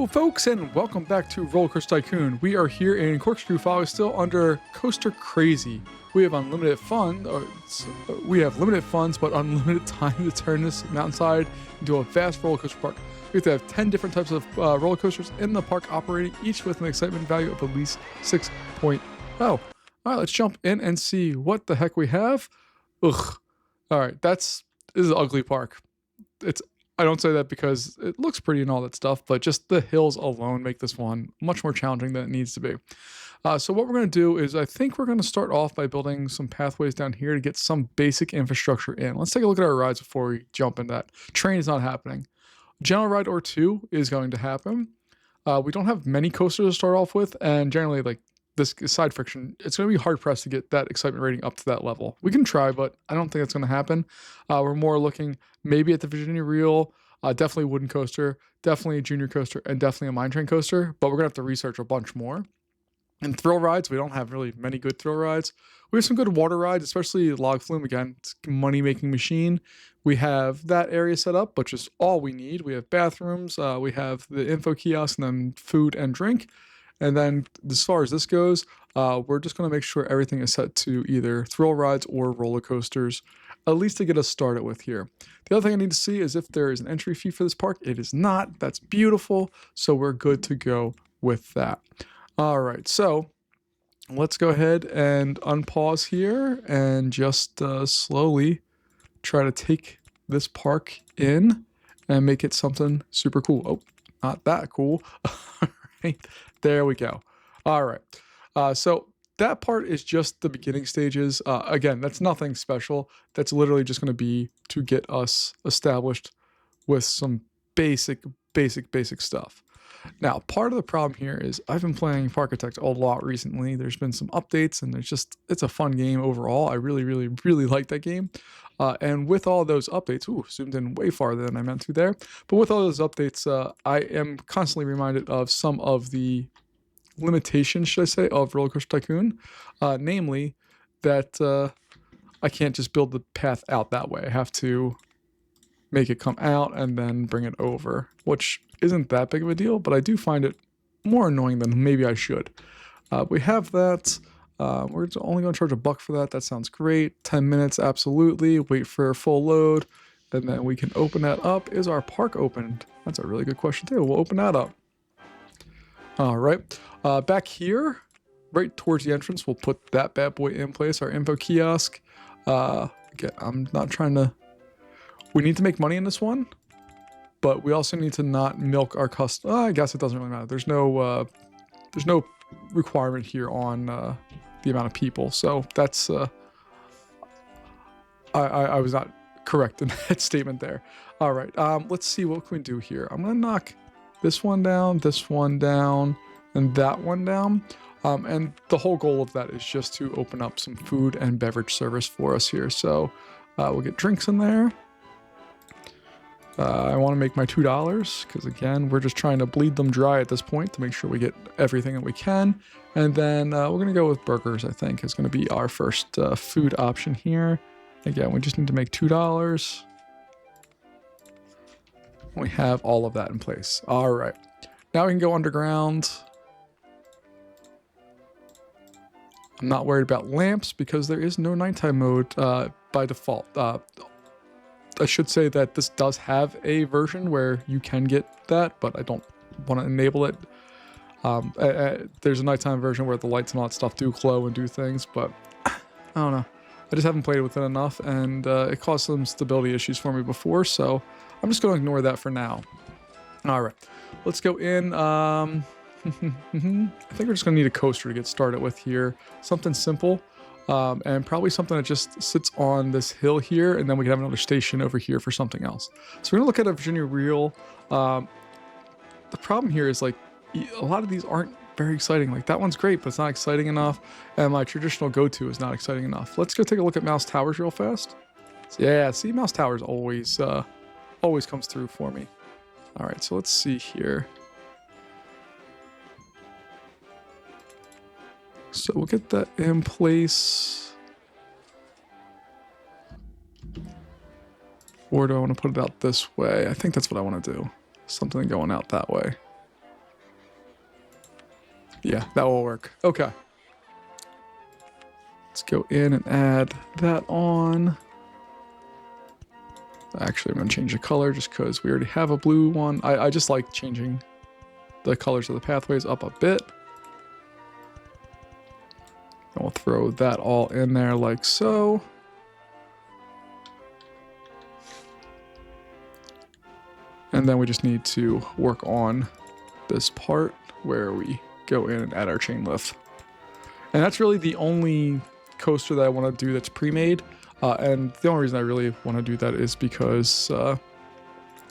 Hello, folks, and welcome back to Roller Coaster Tycoon. We are here in Corkscrew, Follies, still under Coaster Crazy. We have unlimited fun. We have limited funds, but unlimited time to turn this mountainside into a vast roller coaster park. We have to have 10 different types of roller coasters in the park operating, each with an excitement value of at least 6.0. All right, let's jump in and see what the heck we have. Ugh. All right, this is an ugly park. I don't say that because it looks pretty and all that stuff, but just the hills alone make this one much more challenging than it needs to be. So what we're going to do is I think we're going to start off by building some pathways down here to get some basic infrastructure in. Let's take a look at our rides before we jump in that. Train is not happening. General ride or two is going to happen. We don't have many coasters to start off with, and generally like this side friction, it's going to be hard pressed to get that excitement rating up to that level. We can try, but I don't think that's going to happen. We're more looking maybe at the Virginia Reel, definitely wooden coaster, definitely a junior coaster, and definitely a mine train coaster, but we're going to have to research a bunch more. And thrill rides, we don't have really many good thrill rides. We have some good water rides, especially Log Flume. Again, it's a money-making machine. We have that area set up, which is all we need. We have bathrooms, we have the info kiosk, and then food and drink. And then as far as this goes, we're just going to make sure everything is set to either thrill rides or roller coasters, at least to get us started with here. The other thing I need to see is if there is an entry fee for this park. It is not. That's beautiful. So we're good to go with that. All right. So let's go ahead and unpause here and just slowly try to take this park in and make it something super cool. Oh, not that cool. All right. There we go. All right. So that part is just the beginning stages. Again, that's nothing special. That's literally just going to be to get us established with some basic stuff. Now, part of the problem here is I've been playing Parkitect a lot recently. There's been some updates, and it's a fun game overall. I really like that game. And with all those updates, zoomed in way farther than I meant to there. But with all those updates, I am constantly reminded of some of the limitations, should I say, of Roller Coaster Tycoon. Namely, that I can't just build the path out that way. I have to make it come out and then bring it over, which isn't that big of a deal, but I do find it more annoying than maybe I should. We have that. We're only going to charge $1 for that. That sounds great. 10 minutes, absolutely. Wait for a full load, and then we can open that up. Is our park opened? That's a really good question too. We'll open that up. All right. Back here, right towards the entrance, we'll put that bad boy in place, our info kiosk. Again, I'm not trying to... We need to make money in this one, but we also need to not milk our customer. I guess it doesn't really matter. There's no requirement here on the amount of people, so that's I was not correct in that statement there. All right, let's see what can we do here. I'm gonna knock this one down, and that one down. And the whole goal of that is just to open up some food and beverage service for us here. So we'll get drinks in there. I want to make my $2 because, again, we're just trying to bleed them dry at this point to make sure we get everything that we can. And then we're going to go with burgers, I think, is going to be our first food option here. Again, we just need to make $2. We have all of that in place. All right. Now we can go underground. I'm not worried about lamps because there is no nighttime mode by default. I should say that this does have a version where you can get that, but I don't want to enable it. There's a nighttime version where the lights and all that stuff do glow and do things, but I don't know. I just haven't played with it enough, and it caused some stability issues for me before, so I'm just going to ignore that for now. All right, let's go in. I think we're just going to need a coaster to get started with here. Something simple. And probably something that just sits on this hill here, and then we can have another station over here for something else. So we're gonna look at a Virginia Reel. The problem here is like a lot of these aren't very exciting. Like that one's great, but it's not exciting enough. And my traditional go-to is not exciting enough. Let's go take a look at Mouse Towers real fast. Yeah, see, Mouse Towers always comes through for me. All right, so let's see here. So we'll get that in place. Or do I want to put it out this way? I think that's what I want to do. Something going out that way. Yeah, that will work. Okay. Let's go in and add that on. Actually, I'm going to change the color just because we already have a blue one. I just like changing the colors of the pathways up a bit. And we'll throw that all in there like so. And then we just need to work on this part where we go in and add our chain lift. And that's really the only coaster that I want to do that's pre-made. And the only reason I really want to do that is because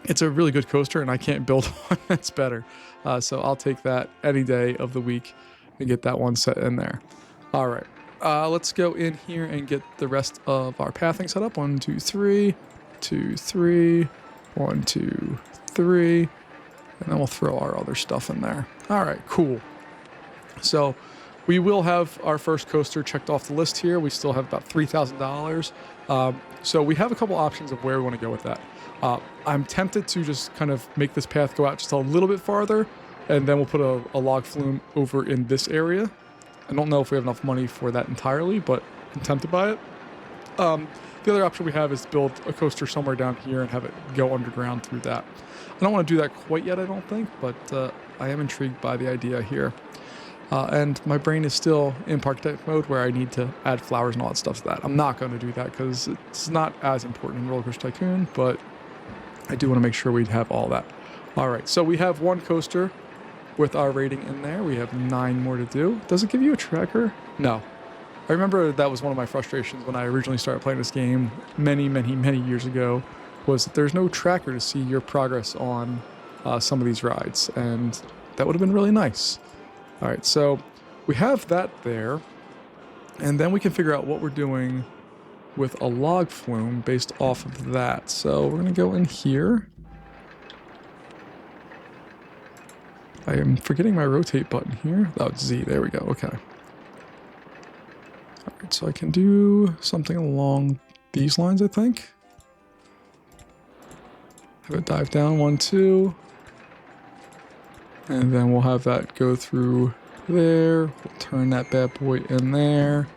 it's a really good coaster and I can't build one that's better. So I'll take that any day of the week and get that one set in there. All right, let's go in here and get the rest of our pathing set up. 1, 2, 3, 2, 3, 1, 2, 3, and then we'll throw our other stuff in there. All right, cool. So we will have our first coaster checked off the list here. We still have about $3,000. So we have a couple options of where we want to go with that. I'm tempted to just kind of make this path go out just a little bit farther, and then we'll put a log flume over in this area. I don't know if we have enough money for that entirely, but I'm tempted by it. The other option we have is to build a coaster somewhere down here and have it go underground through that. I don't want to do that quite yet, I don't think, but I am intrigued by the idea here. And my brain is still in Parkitect mode where I need to add flowers and all that stuff to that. I'm not going to do that because it's not as important in Roller Coaster Tycoon, but I do want to make sure we have all that. All right, so we have one coaster with our rating in there. We have 9 more to do. Does it give you a tracker? No. I remember that was one of my frustrations when I originally started playing this game many years ago, was that there's no tracker to see your progress on some of these rides, and that would have been really nice. All right, so we have that there, and then we can figure out what we're doing with a log flume based off of that. So we're gonna go in here. I am forgetting my rotate button here. Oh, it's Z, there we go, okay. All right, so I can do something along these lines, I think. Have it dive down, 1, 2. And then we'll have that go through there. We'll turn that bad boy in there.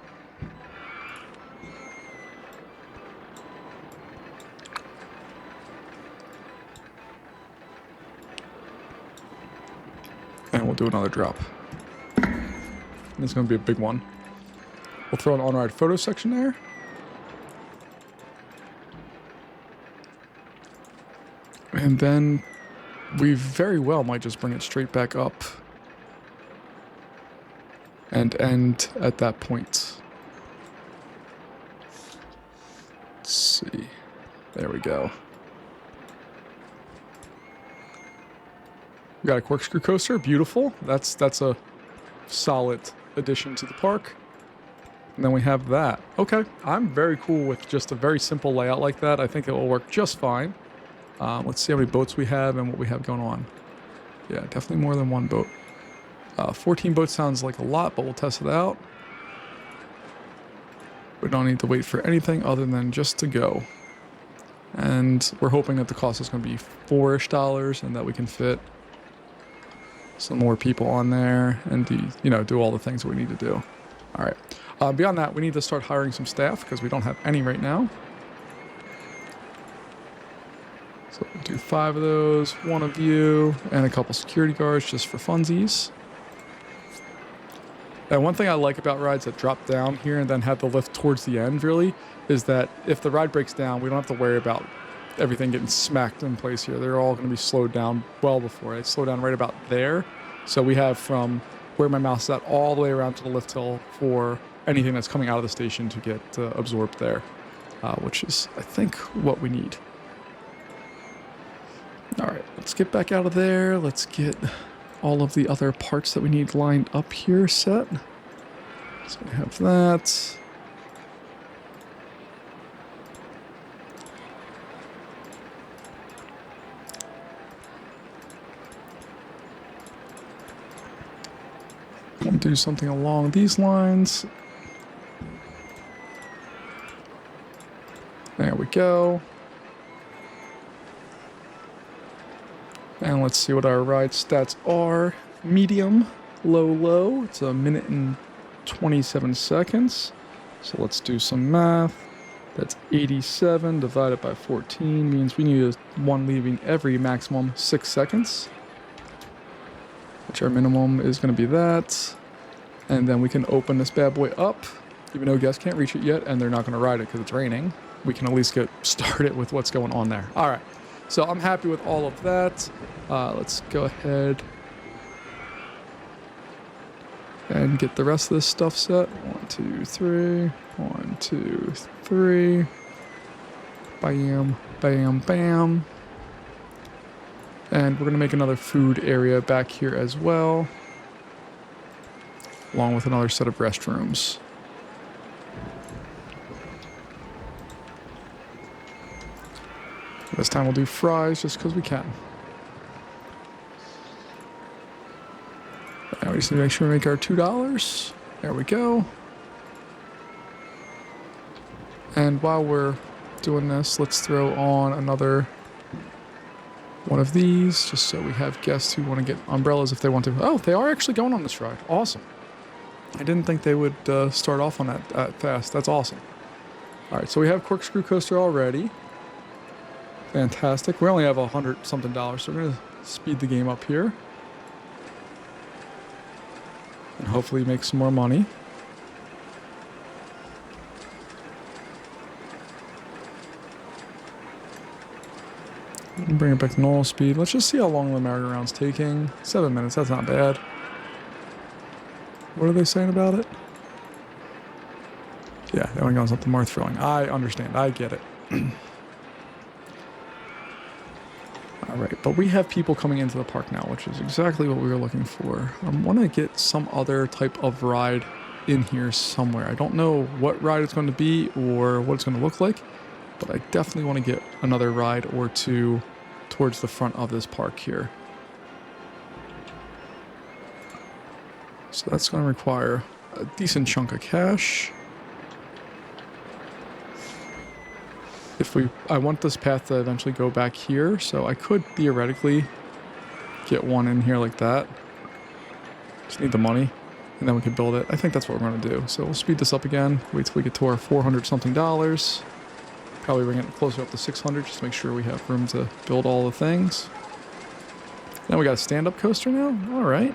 And we'll do another drop. It's going to be a big one. We'll throw an on-ride photo section there. And then we very well might just bring it straight back up and end at that point. Let's see. There we go. We got a corkscrew coaster, beautiful. That's a solid addition to the park. And then we have that. Okay, I'm very cool with just a very simple layout like that. I think it will work just fine. Let's see how many boats we have and what we have going on. Yeah, definitely more than one boat. 14 boats sounds like a lot, but we'll test it out. We don't need to wait for anything other than just to go. And we're hoping that the cost is going to be $4-ish and that we can fit some more people on there and do all the things that we need to do. All right. Beyond that, we need to start hiring some staff because we don't have any right now. So we'll do 5 of those, 1 of you, and a couple security guards just for funsies. And one thing I like about rides that drop down here and then have the lift towards the end, really, is that if the ride breaks down, we don't have to worry about everything getting smacked in place here. They're all going to be slowed down well before. They slow down right about there. So we have from where my mouse is at all the way around to the lift hill for anything that's coming out of the station to get absorbed there, which is, I think, what we need. All right, let's get back out of there. Let's get all of the other parts that we need lined up here set. So we have that. We'll do something along these lines. There we go. And let's see what our ride stats are. Medium. low. It's a minute and 27 seconds. So let's do some math. That's 87 divided by 14 means we need one leaving every maximum 6 seconds. Which our minimum is going to be that. And then we can open this bad boy up. Even though guests can't reach it yet and they're not going to ride it because it's raining. We can at least get started with what's going on there. All right. So I'm happy with all of that. Let's go ahead and get the rest of this stuff set. 1, 2, 3. 1, 2, 3. Bam, bam, bam. And we're going to make another food area back here as well, along with another set of restrooms. This time we'll do fries just because we can. And we just need to make sure we make our $2. There we go. And while we're doing this, let's throw on another one of these, just so we have guests who want to get umbrellas if they want to. Oh, they are actually going on this ride. Awesome. I didn't think they would start off on that fast. That's awesome. All right, so we have Corkscrew Coaster already. Fantastic. We only have $100 something, so we're going to speed the game up here. And hopefully make some more money. Bring it back to normal speed. Let's just see how long the merry-go-round's taking. 7 minutes, that's not bad. What are they saying about it? Yeah, they want to go on something more thrilling. I understand. I get it. All right, but we have people coming into the park now, which is exactly what we were looking for. I want to get some other type of ride in here somewhere. I don't know what ride it's going to be or what it's going to look like, but I definitely want to get another ride or two towards the front of this park here. So that's going to require a decent chunk of cash. I want this path to eventually go back here, so I could theoretically get one in here like that. Just need the money, and then we can build it. I think that's what we're going to do. So we'll speed this up again, wait till we get to our $400 something. Probably bring it closer up to 600 just to make sure we have room to build all the things. Now we got a stand-up coaster now? All right.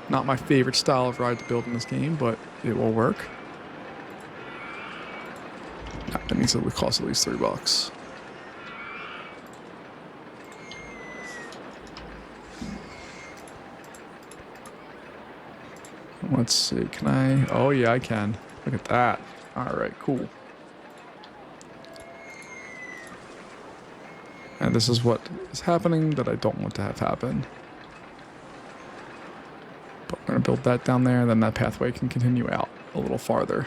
Not my favorite style of ride to build in this game, but it will work. That means it would cost at least $3. Let's see, can I? Oh yeah, I can. Look at that. All right, cool. And this is what is happening that I don't want to have happen. But we're going to build that down there, and then that pathway can continue out a little farther.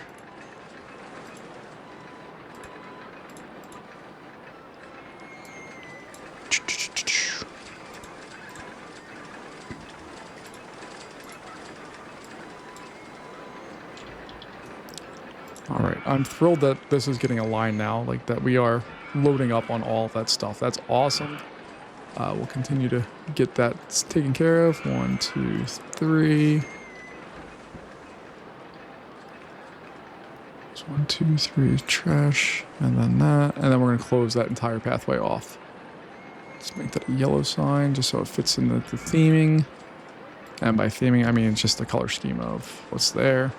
All right, I'm thrilled that this is getting a line now, like that we are loading up on all of that stuff. That's awesome. We'll continue to get that taken care of. 1, 2, 3. So 1, 2, 3 trash, and then that, and then we're going to close that entire pathway off. Let's make that a yellow sign just so it fits in the theming. And by theming, I mean it's just the color scheme of what's there.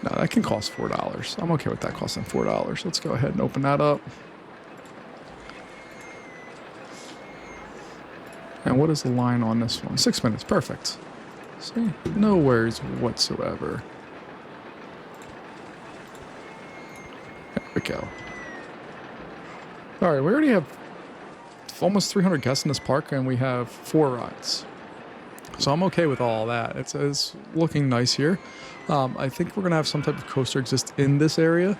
No, that can cost $4. I'm okay with that costing $4. Let's go ahead and open that up. And what is the line on this one? 6 minutes. Perfect. See? No worries whatsoever. There we go. Alright, we already have almost 300 guests in this park, and we have 4 rides. So I'm okay with all that. It's looking nice here. I think we're going to have some type of coaster exist in this area.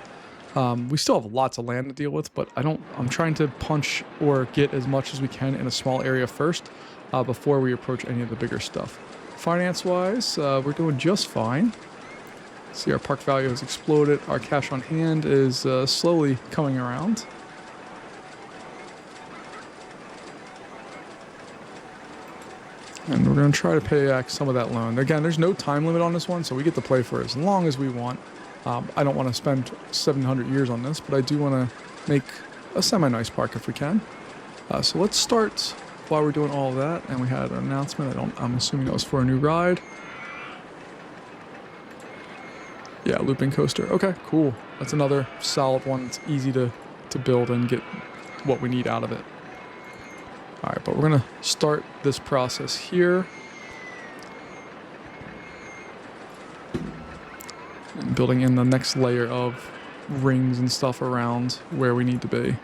We still have lots of land to deal with, but I'm trying to punch or get as much as we can in a small area first before we approach any of the bigger stuff. Finance-wise, we're doing just fine. See, our park value has exploded. Our cash on hand is slowly coming around. And we're going to try to pay back some of that loan. Again, there's no time limit on this one, so we get to play for as long as we want. I don't want to spend 700 years on this, but I do want to make a semi-nice park if we can. So let's start while we're doing all of that. And we had an announcement. I'm assuming that was for a new ride. Yeah, looping coaster. Okay, cool. That's another solid one. It's easy to build and get what we need out of it. All right, but we're going to start this process here. And building in the next layer of rings and stuff around where we need to be.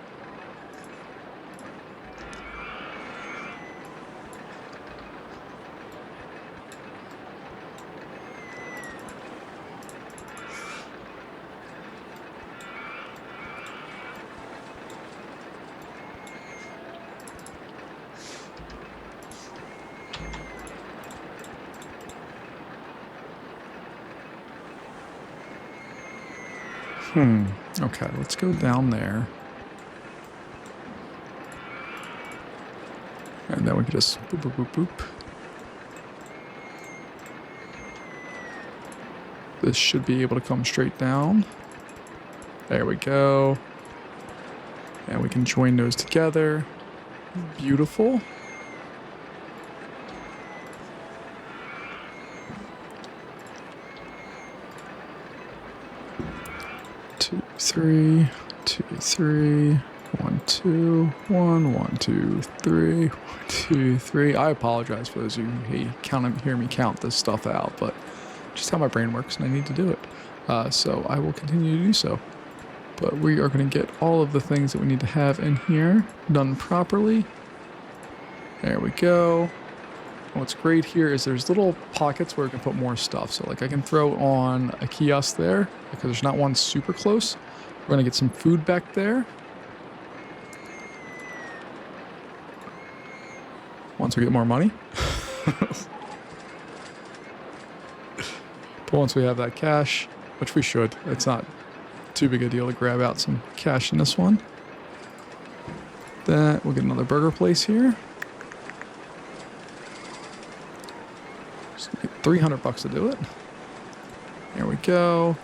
Okay, let's go down there. And then we can just boop, boop, boop, boop. This should be able to come straight down. There we go. And we can join those together. Beautiful. Two, three, 2, 3, 1, 2, 1, 1, 2, 3, 1, 2, 3. I apologize for those of you who hear me count this stuff out, but just how my brain works, and I need to do it. So I will continue to do so. But we are going to get all of the things that we need to have in here done properly. There we go. And what's great here is there's little pockets where we can put more stuff. So like I can throw on a kiosk there because there's not one super close. We're going to get some food back there. Once we get more money. But once we have that cash, which we should, it's not too big a deal to grab out some cash in this one. That we'll get another burger place here. Just get $300 to do it. There we go.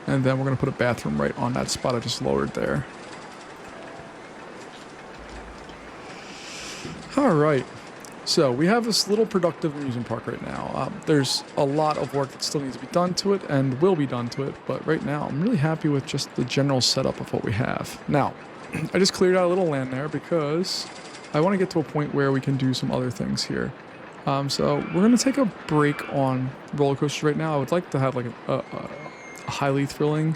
And then we're going to put a bathroom right on that spot I just lowered there. All right. So we have this little productive amusement park right now. There's a lot of work that still needs to be done to it and will be done to it. But right now, I'm really happy with just the general setup of what we have. Now, I just cleared out a little land there because I want to get to a point where we can do some other things here. So we're going to take a break on roller coasters right now. I would like to have like a highly thrilling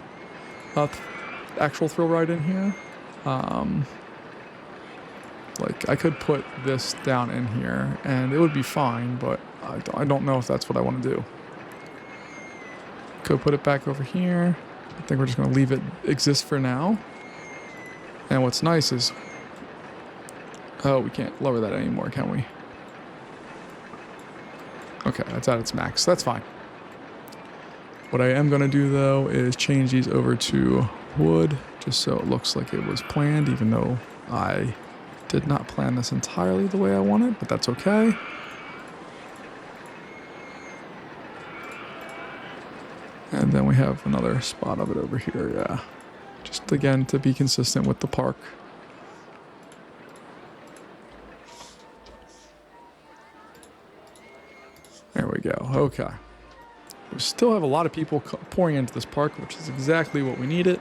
actual thrill ride in here. Like I could put this down in here and it would be fine, but I don't know if that's what I want to do. Could put it back over here. I think we're just going to leave it exist for now. And what's nice is, oh, we can't lower that anymore, can we? Okay, that's at its max. That's fine. What I am going to do, though, is change these over to wood, just so it looks like it was planned, even though I did not plan this entirely the way I wanted, but that's okay. And then we have another spot of it over here, yeah. Just, again, to be consistent with the park. There we go, okay. We still have a lot of people pouring into this park, which is exactly what we needed.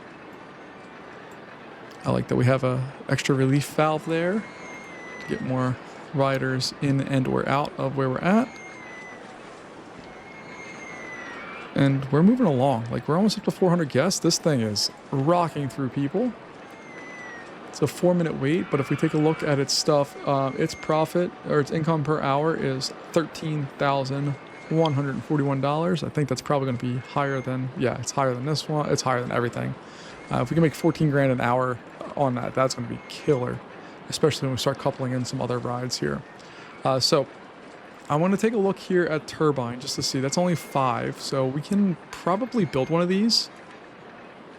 I like that we have a extra relief valve there to get more riders in and or out of where we're at. And we're moving along. Like, we're almost up to 400 guests. This thing is rocking through people. It's a 4-minute wait, but if we take a look at its stuff, its profit or its income per hour is $13,141. I think that's probably going to be higher than, yeah, it's higher than this one. It's higher than everything. If we can make 14 grand an hour on that, that's going to be killer, especially when we start coupling in some other rides here. So I want to take a look here at Turbine just to see. That's only 5, so we can probably build one of these.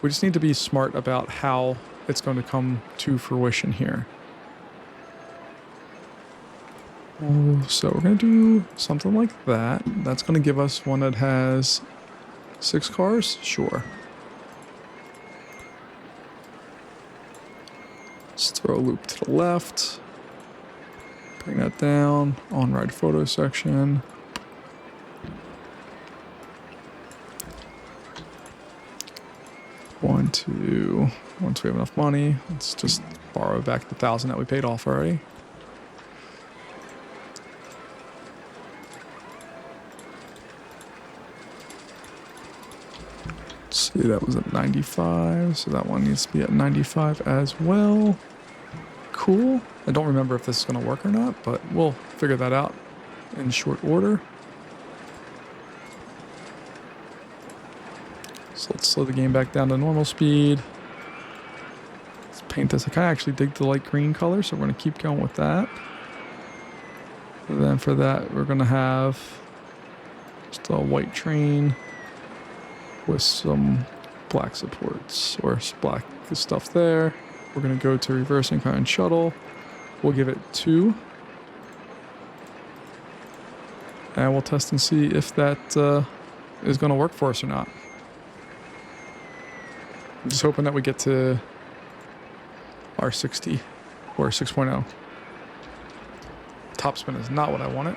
We just need to be smart about how it's going to come to fruition here. Oh, so we're going to do something like that. That's going to give us one that has 6 cars? Sure. Let's throw a loop to the left. Bring that down. On-ride photo section. Once we have enough money, let's just borrow back the 1,000 that we paid off already. Let's see, that was at 95, so that one needs to be at 95 as well. Cool. I don't remember if this is going to work or not, but we'll figure that out in short order. So let's slow the game back down to normal speed. Let's paint this. I kind of actually dig the light green color, so we're going to keep going with that. And then for that, we're going to have just a white train with some black supports or black stuff there. We're going to go to reverse incline shuttle. We'll give it 2. And we'll test and see if that is going to work for us or not. I'm just hoping that we get to R60 or 6.0. Topspin is not what I wanted.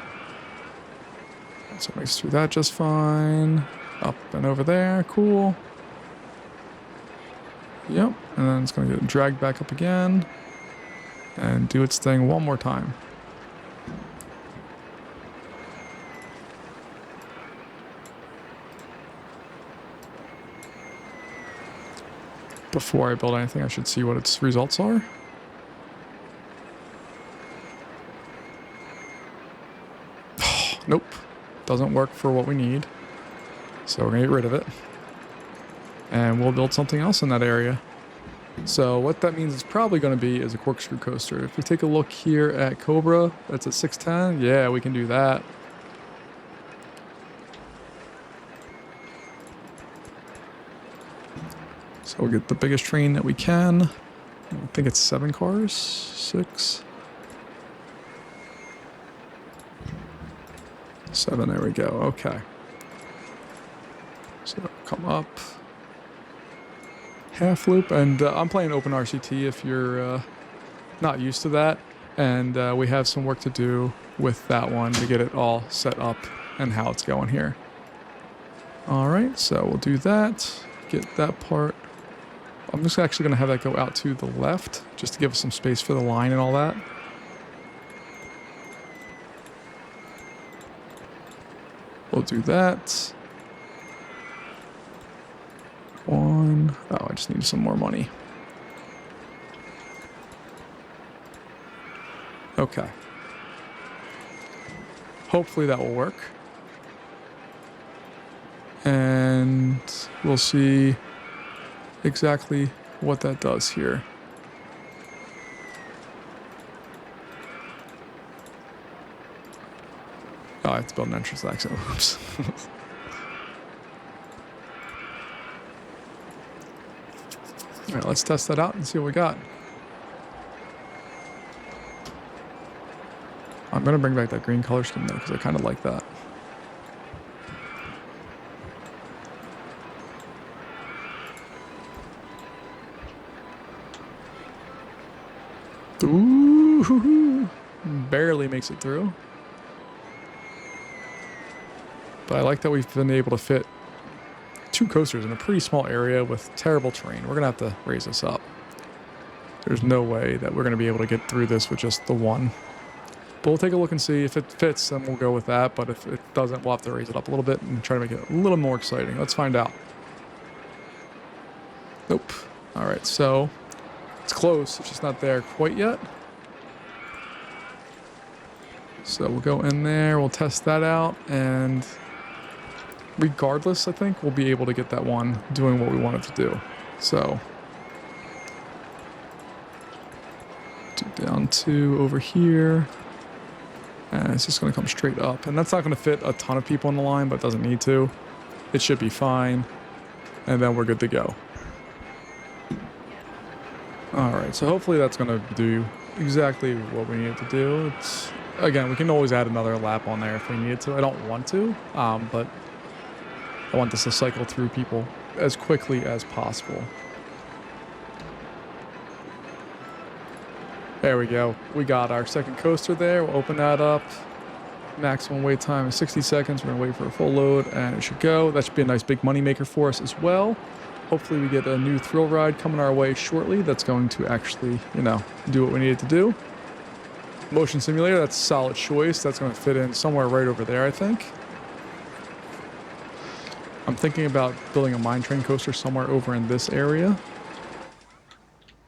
So it makes it through that just fine. Up and over there, cool. Yep, and then it's going to get dragged back up again and do its thing one more time. Before I build anything, I should see what its results are. Nope, doesn't work for what we need. So we're going to get rid of it. And we'll build something else in that area. So what that means it's probably going to be is a corkscrew coaster. If we take a look here at Cobra, that's at 610. Yeah, we can do that. So we'll get the biggest train that we can. I think it's 7 cars, 6. 7, there we go, okay. So come up. Half loop, and I'm playing open RCT if you're not used to that. And we have some work to do with that one to get it all set up and how it's going here. Alright, so we'll do that. Get that part. I'm just actually going to have that go out to the left, just to give us some space for the line and all that. We'll do that. 1. Oh, I just need some more money. Okay. Hopefully that will work. And we'll see exactly what that does here. Oh, I have to build an entrance exit. Oops. All right, let's test that out and see what we got. I'm going to bring back that green color scheme though, because I kind of like that. Ooh, barely makes it through. But I like that we've been able to fit 2 coasters in a pretty small area with terrible terrain. We're going to have to raise this up. There's no way that we're going to be able to get through this with just the one. But we'll take a look and see if it fits, then we'll go with that. But if it doesn't, we'll have to raise it up a little bit and try to make it a little more exciting. Let's find out. Nope. All right, so it's close. It's just not there quite yet. So we'll go in there. We'll test that out. And regardless, I think we'll be able to get that one doing what we want it to do. So down to over here. And it's just going to come straight up. And that's not going to fit a ton of people on the line, but it doesn't need to. It should be fine. And then we're good to go. Alright, so hopefully that's going to do exactly what we need it to do. It's Again, we can always add another lap on there if we needed to. I don't want to, but I want this to cycle through people as quickly as possible. There we go. We got our second coaster there. We'll open that up. Maximum wait time is 60 seconds. We're going to wait for a full load, and it should go. That should be a nice big money maker for us as well. Hopefully we get a new thrill ride coming our way shortly that's going to actually, you know, do what we need it to do. Motion simulator, that's a solid choice. That's going to fit in somewhere right over there, I think. I'm thinking about building a mine train coaster somewhere over in this area.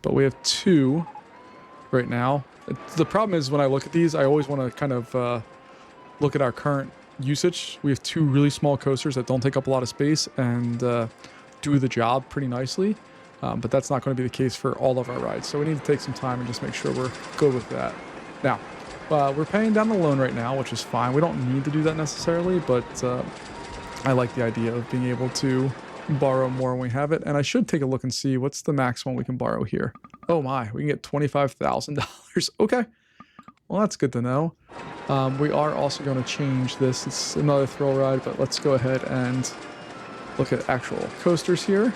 But we have two right now. The problem is when I look at these, I always want to kind of look at our current usage. We have two really small coasters that don't take up a lot of space and do the job pretty nicely. But that's not going to be the case for all of our rides. So we need to take some time and just make sure we're good with that. Now, we're paying down the loan right now, which is fine. We don't need to do that necessarily, but I like the idea of being able to borrow more when we have it. And I should take a look and see what's the maximum we can borrow here. Oh my, we can get $25,000. Okay, well, that's good to know. We are also going to change this. It's another thrill ride, but let's go ahead and look at actual coasters here.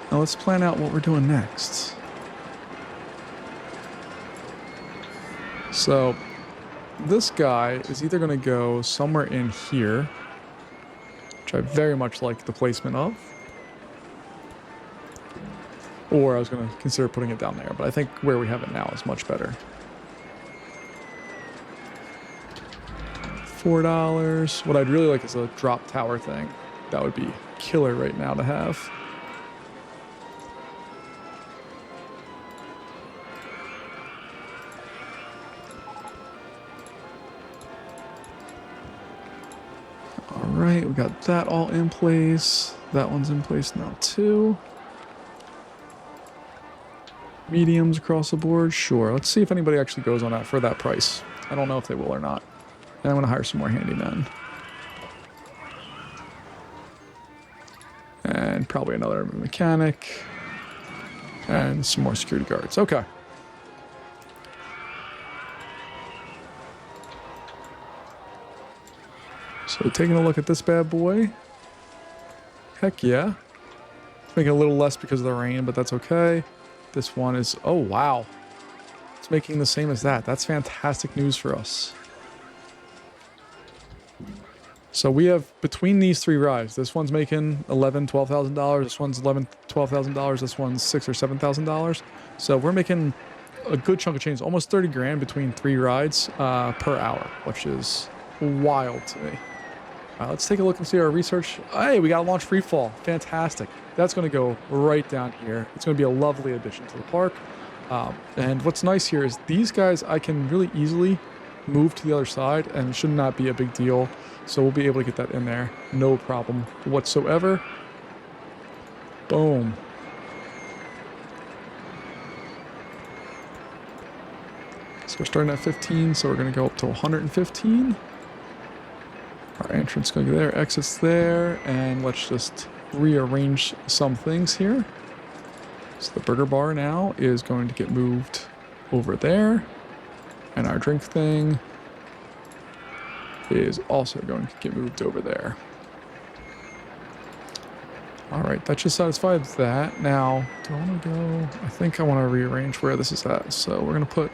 Now let's plan out what we're doing next. So this guy is either going to go somewhere in here, which I very much like the placement of, or I was going to consider putting it down there, but I think where we have it now is much better. $4. What I'd really like is a drop tower thing. That would be killer right now to have. Alright, we got that all in place. That one's in place now too. Mediums across the board, sure. Let's see if anybody actually goes on that for that price. I don't know if they will or not. And I'm going to hire some more handymen. And probably another mechanic. And some more security guards. Okay. So taking a look at this bad boy. Heck yeah. It's making a little less because of the rain, but that's okay. This one is, oh wow. It's making the same as that. That's fantastic news for us. So we have, between these three rides, this one's making $11,000, $12,000. This one's $11,000, $12,000. This one's $6,000 or $7,000. So we're making a good chunk of change, almost 30 grand between three rides per hour, which is wild to me. Let's take a look and see our research. Hey, we got a launch free fall. Fantastic. That's going to go right down here. It's going to be a lovely addition to the park. And what's nice here is these guys, I can really easily move to the other side and it should not be a big deal. So we'll be able to get that in there. No problem whatsoever. Boom. So we're starting at 15, so we're going to go up to 115. Our entrance going to go there, exits there, and let's just rearrange some things here. So the burger bar now is going to get moved over there, and our drink thing is also going to get moved over there. All right, that just satisfied that. Now, do I want to go? I think I want to rearrange where this is at. So we're going to put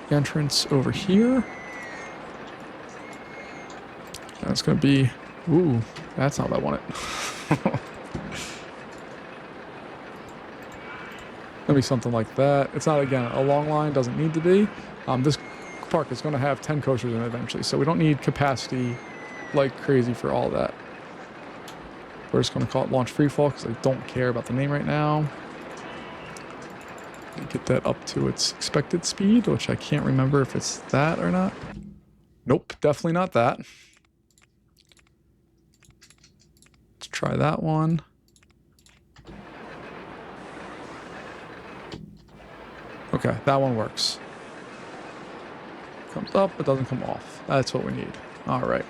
the entrance over here. That's going to be, ooh, that's not what I wanted. Maybe something like that. It's not, again, a long line, doesn't need to be. This park is going to have 10 coasters in it eventually, so we don't need capacity like crazy for all that. We're just going to call it Launch Freefall because I don't care about the name right now. Get that up to its expected speed, which I can't remember if it's that or not. Nope, definitely not that. Let's try that one. Okay, that one works. Comes up, but doesn't come off. That's what we need. All right.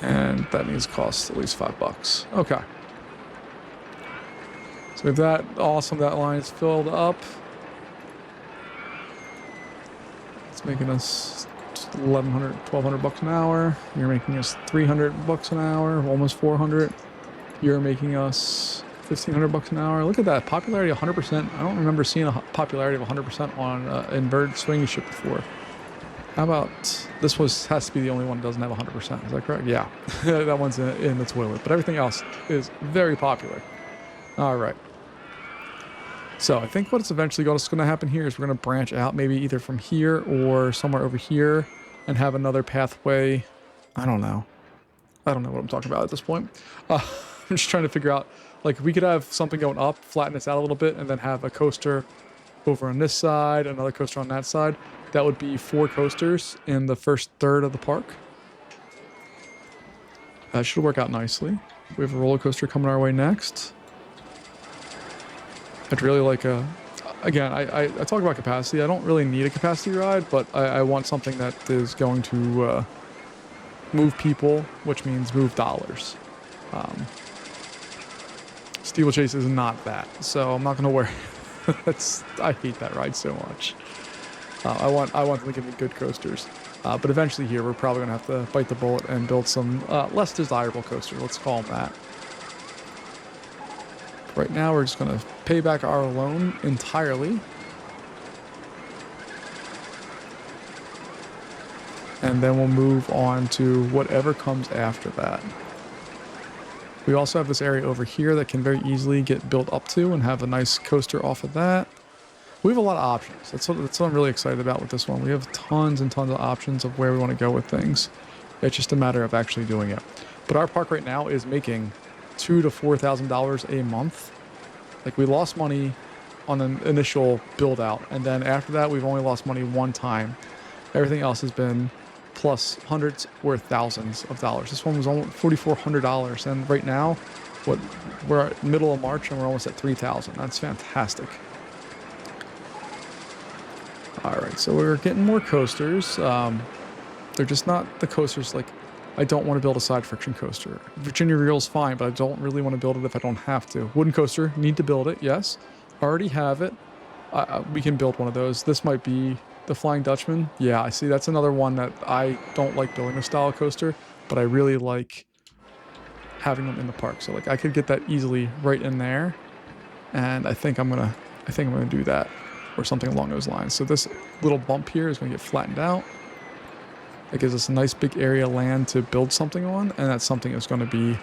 And that needs to cost at least $5. Okay. So if that, awesome, that line is filled up. It's making us 1,100, 1,200 bucks an hour. You're making us 300 bucks an hour, almost 400. You're making us 1,500 bucks an hour. Look at that, popularity 100%. I don't remember seeing a popularity of 100% on inverted swinging ship before. How about this has to be the only one that doesn't have 100%. Is that correct? Yeah, that one's in the toilet. But everything else is very popular. All right. So I think what's eventually going to happen here is we're going to branch out maybe either from here or somewhere over here and have another pathway. I don't know. I don't know what I'm talking about at this point. I'm just trying to figure out, like, we could have something going up, flatten this out a little bit, and then have a coaster over on this side, another coaster on that side. That would be 4 coasters in the first third of the park. That should work out nicely. We have a roller coaster coming our way next. I'd really like a... Again, I talk about capacity. I don't really need a capacity ride, but I want something that is going to move people, which means move dollars. Steeplechase is not that, so I'm not going to worry. I hate that ride so much. I want them to give me good coasters. But eventually here, we're probably going to have to bite the bullet and build some less desirable coasters. Let's call them that. Right now, we're just going to pay back our loan entirely. And then we'll move on to whatever comes after that. We also have this area over here that can very easily get built up to and have a nice coaster off of that. We have a lot of options. That's what I'm really excited about with this one. We have tons and tons of options of where we want to go with things. It's just a matter of actually doing it. But our park right now is making $2,000 to $4,000 a month. Like, we lost money on an initial build out, and then after that we've only lost money one time. Everything else has been plus hundreds or thousands of dollars. This one was almost $4,400, and right now we're at middle of March and we're almost at 3,000. That's fantastic. All right, so we're getting more coasters. They're just not the coasters. Like, I don't want to build a side friction coaster. Virginia Reel's fine, but I don't really want to build it if I don't have to. Wooden coaster, need to build it, yes. Already have it. We can build one of those. This might be the Flying Dutchman. Yeah, I see. That's another one that I don't like building a style coaster, but I really like having them in the park. So, like, I could get that easily right in there, and I think I'm gonna do that or something along those lines. So this little bump here is gonna get flattened out. It gives us a nice big area of land to build something on, and that something is going to be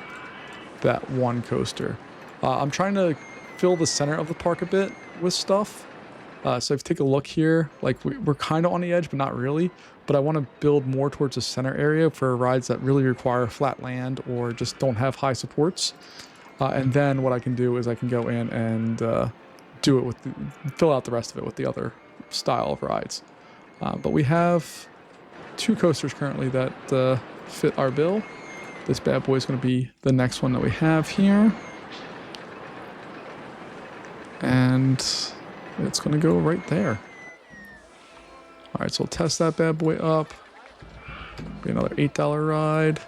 that one coaster. I'm trying to fill the center of the park a bit with stuff. So if you take a look here, like, we're kind of on the edge, but not really. But I want to build more towards the center area for rides that really require flat land or just don't have high supports. And then what I can do is I can go in and do it fill out the rest of it with the other style of rides. But we have 2 coasters currently that fit our bill. This bad boy is going to be the next one that we have here. And it's going to go right there. All right, so we'll test that bad boy up. Be another $8 ride.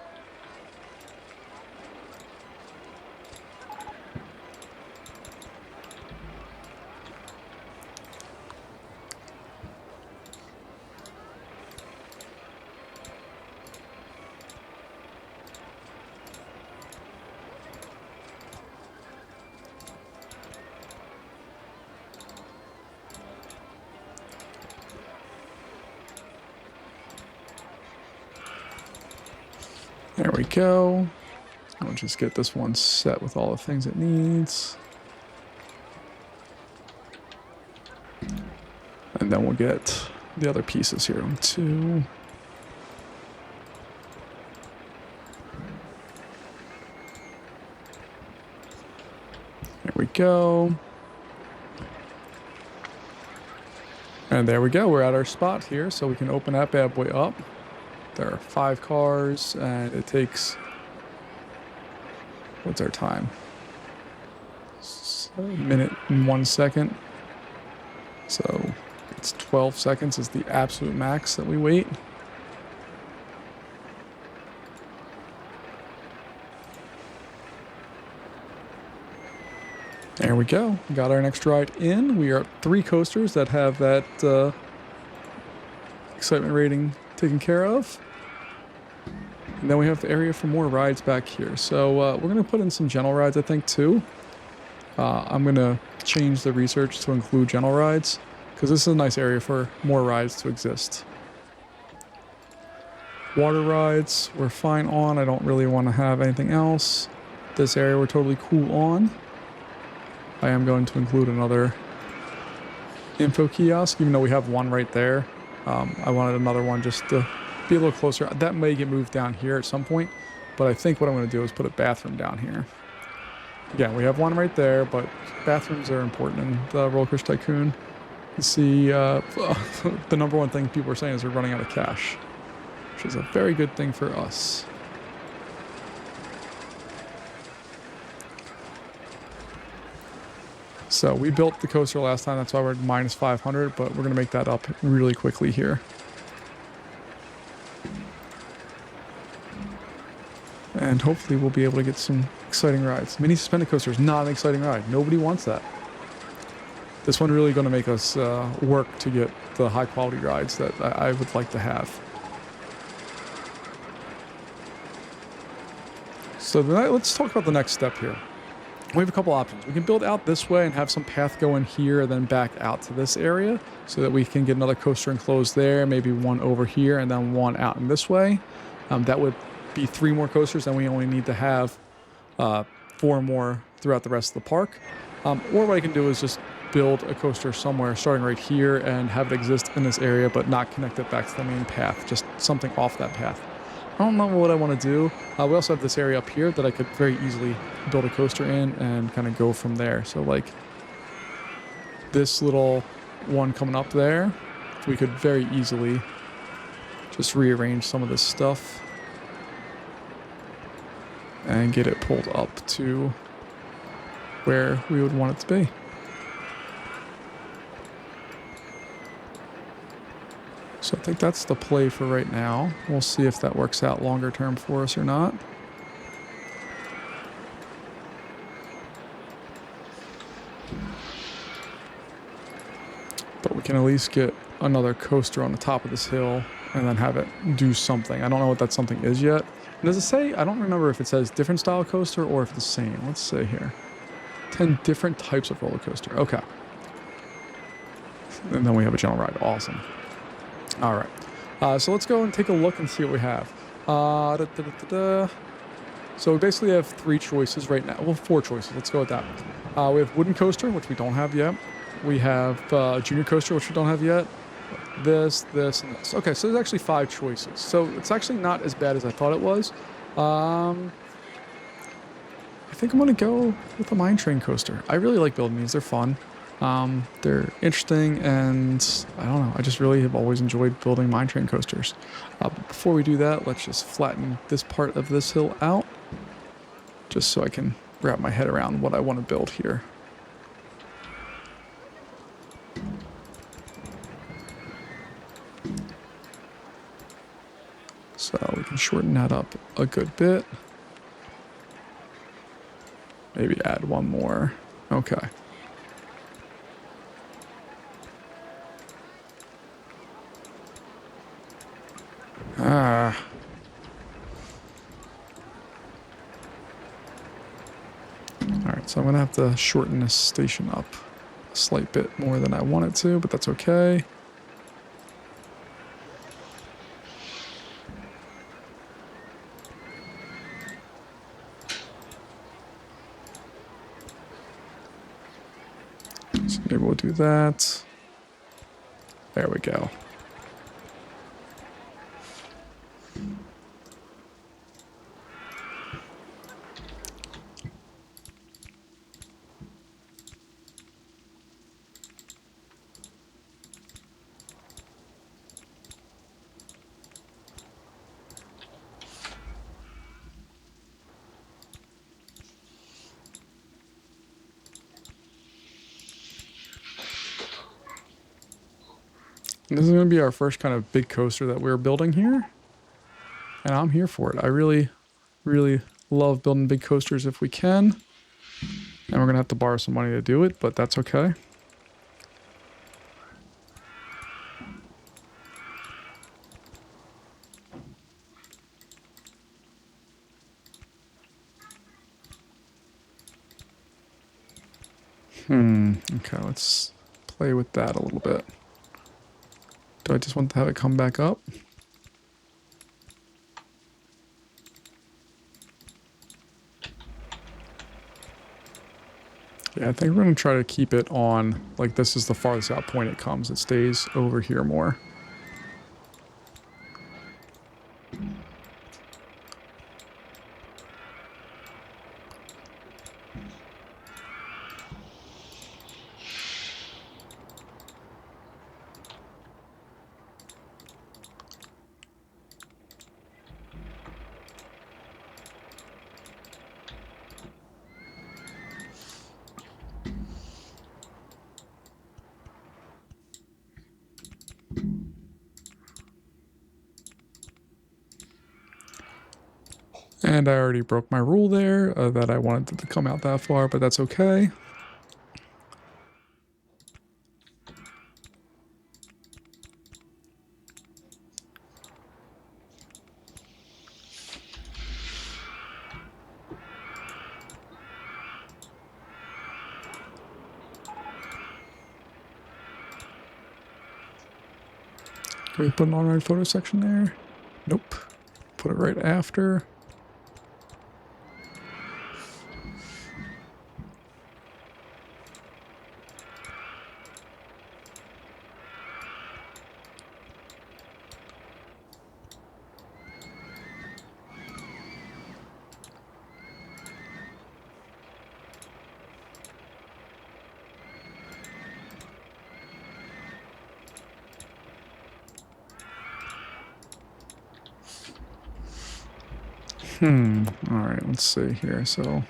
There we go. I'll just get this one set with all the things it needs. And then we'll get the other pieces here on 2. There we go. And there we go. We're at our spot here, so we can open that bad boy up. There are 5 cars, and it takes... What's our time? 1 minute and 1 second. So it's 12 seconds is the absolute max that we wait. There we go. Got our next ride in. We are at 3 coasters that have that excitement rating taken care of. And then we have the area for more rides back here. So we're going to put in some general rides, I think, too. I'm going to change the research to include general rides, because this is a nice area for more rides to exist. Water rides, we're fine on. I don't really want to have anything else. This area we're totally cool on. I am going to include another info kiosk, even though we have one right there. I wanted another one just to be a little closer. That may get moved down here at some point, but I think what I'm going to do is put a bathroom down here. Again, we have one right there, but bathrooms are important in the Roller Coaster Tycoon. You see, the number one thing people are saying is we're running out of cash, which is a very good thing for us. So we built the coaster last time, that's why we're at minus 500, but we're going to make that up really quickly here. And hopefully we'll be able to get some exciting rides. Mini suspended coaster is not an exciting ride. Nobody wants that. This one's really going to make us work to get the high quality rides that I would like to have. So let's talk about the next step here. We have a couple options. We can build out this way and have some path go in here and then back out to this area so that we can get another coaster enclosed there, maybe one over here and then one out in this way. That would be 3 more coasters, and we only need to have 4 more throughout the rest of the park. Or what I can do is just build a coaster somewhere starting right here and have it exist in this area but not connect it back to the main path, just something off that path. I don't know what I want to do. We also have this area up here that I could very easily build a coaster in and kind of go from there. So like this little one coming up there, we could very easily just rearrange some of this stuff and get it pulled up to where we would want it to be. So I think that's the play for right now. We'll see if that works out longer term for us or not. But we can at least get another coaster on the top of this hill and then have it do something. I don't know what that something is yet. And does it say, I don't remember if it says different style coaster or if it's the same. Let's see here. 10 different types of roller coaster. Okay. And then we have a general ride. Awesome. All right. So let's go and take a look and see what we have. So we basically have 3 choices right now. Well, 4 choices. Let's go with that. We have wooden coaster, which we don't have yet. We have junior coaster, which we don't have yet. This, and this. Okay, so there's actually 5 choices. So it's actually not as bad as I thought it was. I think I'm going to go with the mine train coaster. I really like building these. They're fun. They're interesting, and I don't know, I just really have always enjoyed building mine train coasters. But before we do that, let's just flatten this part of this hill out, just so I can wrap my head around what I want to build here. So we can shorten that up a good bit. Maybe add one more. Okay. Alright, so I'm going to have to shorten this station up a slight bit more than I wanted to, but that's okay. So maybe we'll do that. There we go. This is going to be our first kind of big coaster that we're building here. And I'm here for it. I really, really love building big coasters if we can. And we're going to have to borrow some money to do it, but that's okay. Okay, let's play with that a little bit. Do I just want to have it come back up? Yeah, I think we're going to try to keep it on, like this is the farthest out point it comes. It stays over here more. And I already broke my rule there that I wanted it to come out that far, but that's okay. Can we put an on-ride photo section there? Nope. Put it right after. All right, let's see here. So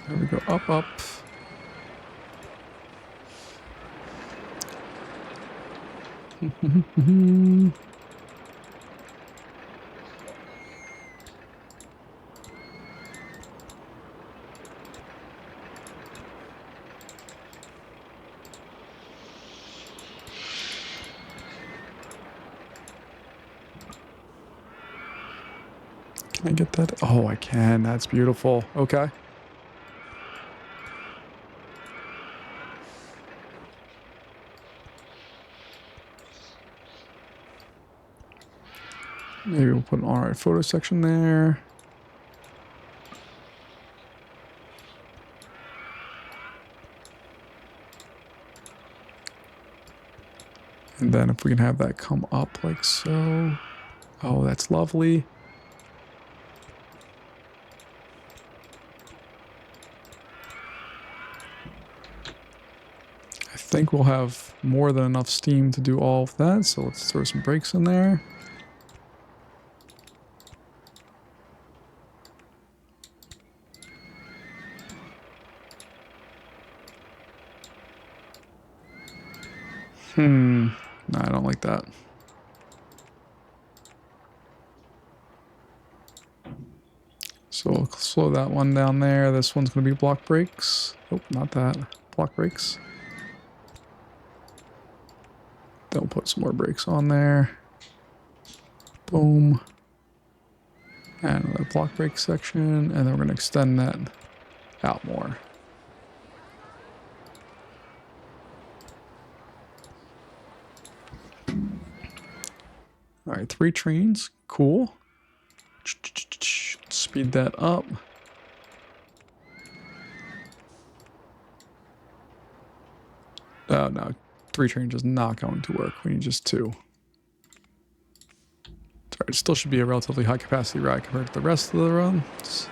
there we go, up, up. Can I get that? Oh, I can. That's beautiful. Okay. Maybe we'll put an alright photo section there. And then if we can have that come up like so. Oh, that's lovely. I think we'll have more than enough steam to do all of that. So let's throw some brakes in there. No, I don't like that. So we'll slow that one down there. This one's going to be block brakes. Oh, not that. Block brakes. Then we'll put some more brakes on there. Boom. And another block brake section. And then we're going to extend that out more. All right, 3 trains. Cool. Speed that up. Oh, no. 3 trains is not going to work. We need just 2. Sorry, it still should be a relatively high capacity ride compared to the rest of the runs.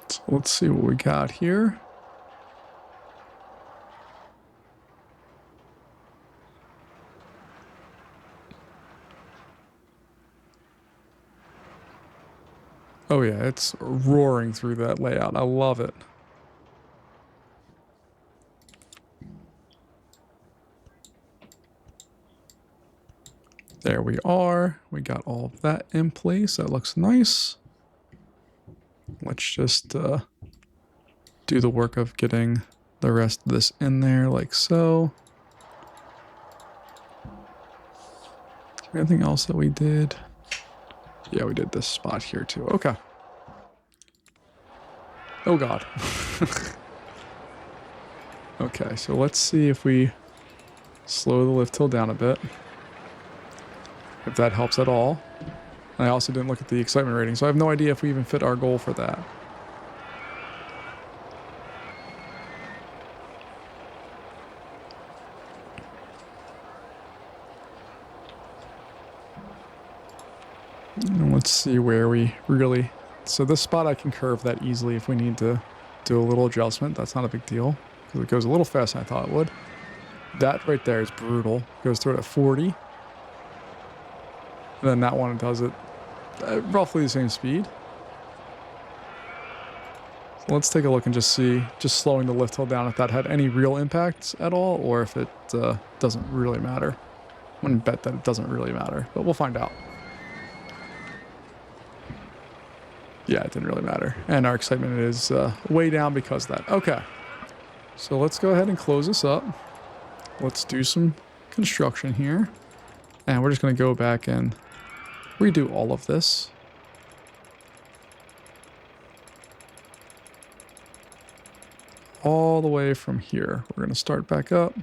So let's see what we got here. Oh yeah, it's roaring through that layout. I love it. There we are. We got all of that in place. That looks nice. Let's just do the work of getting the rest of this in there like so. Anything else that we did? Yeah, we did this spot here too. Okay. Oh god. Okay, so let's see if we slow the lift hill down a bit. If that helps at all. And I also didn't look at the excitement rating, so I have no idea if we even fit our goal for that. And let's see where we really... So this spot I can curve that easily if we need to do a little adjustment. That's not a big deal, because it goes a little faster than I thought it would. That right there is brutal. Goes through it at 40. And then that one does it at roughly the same speed. So let's take a look and just see, just slowing the lift hill down, if that had any real impacts at all, or if it doesn't really matter. I'm going to bet that it doesn't really matter, but we'll find out. Yeah, it didn't really matter. And our excitement is way down because of that. Okay. So let's go ahead and close this up. Let's do some construction here. And we're just going to go back and redo all of this. All the way from here. We're going to start back up.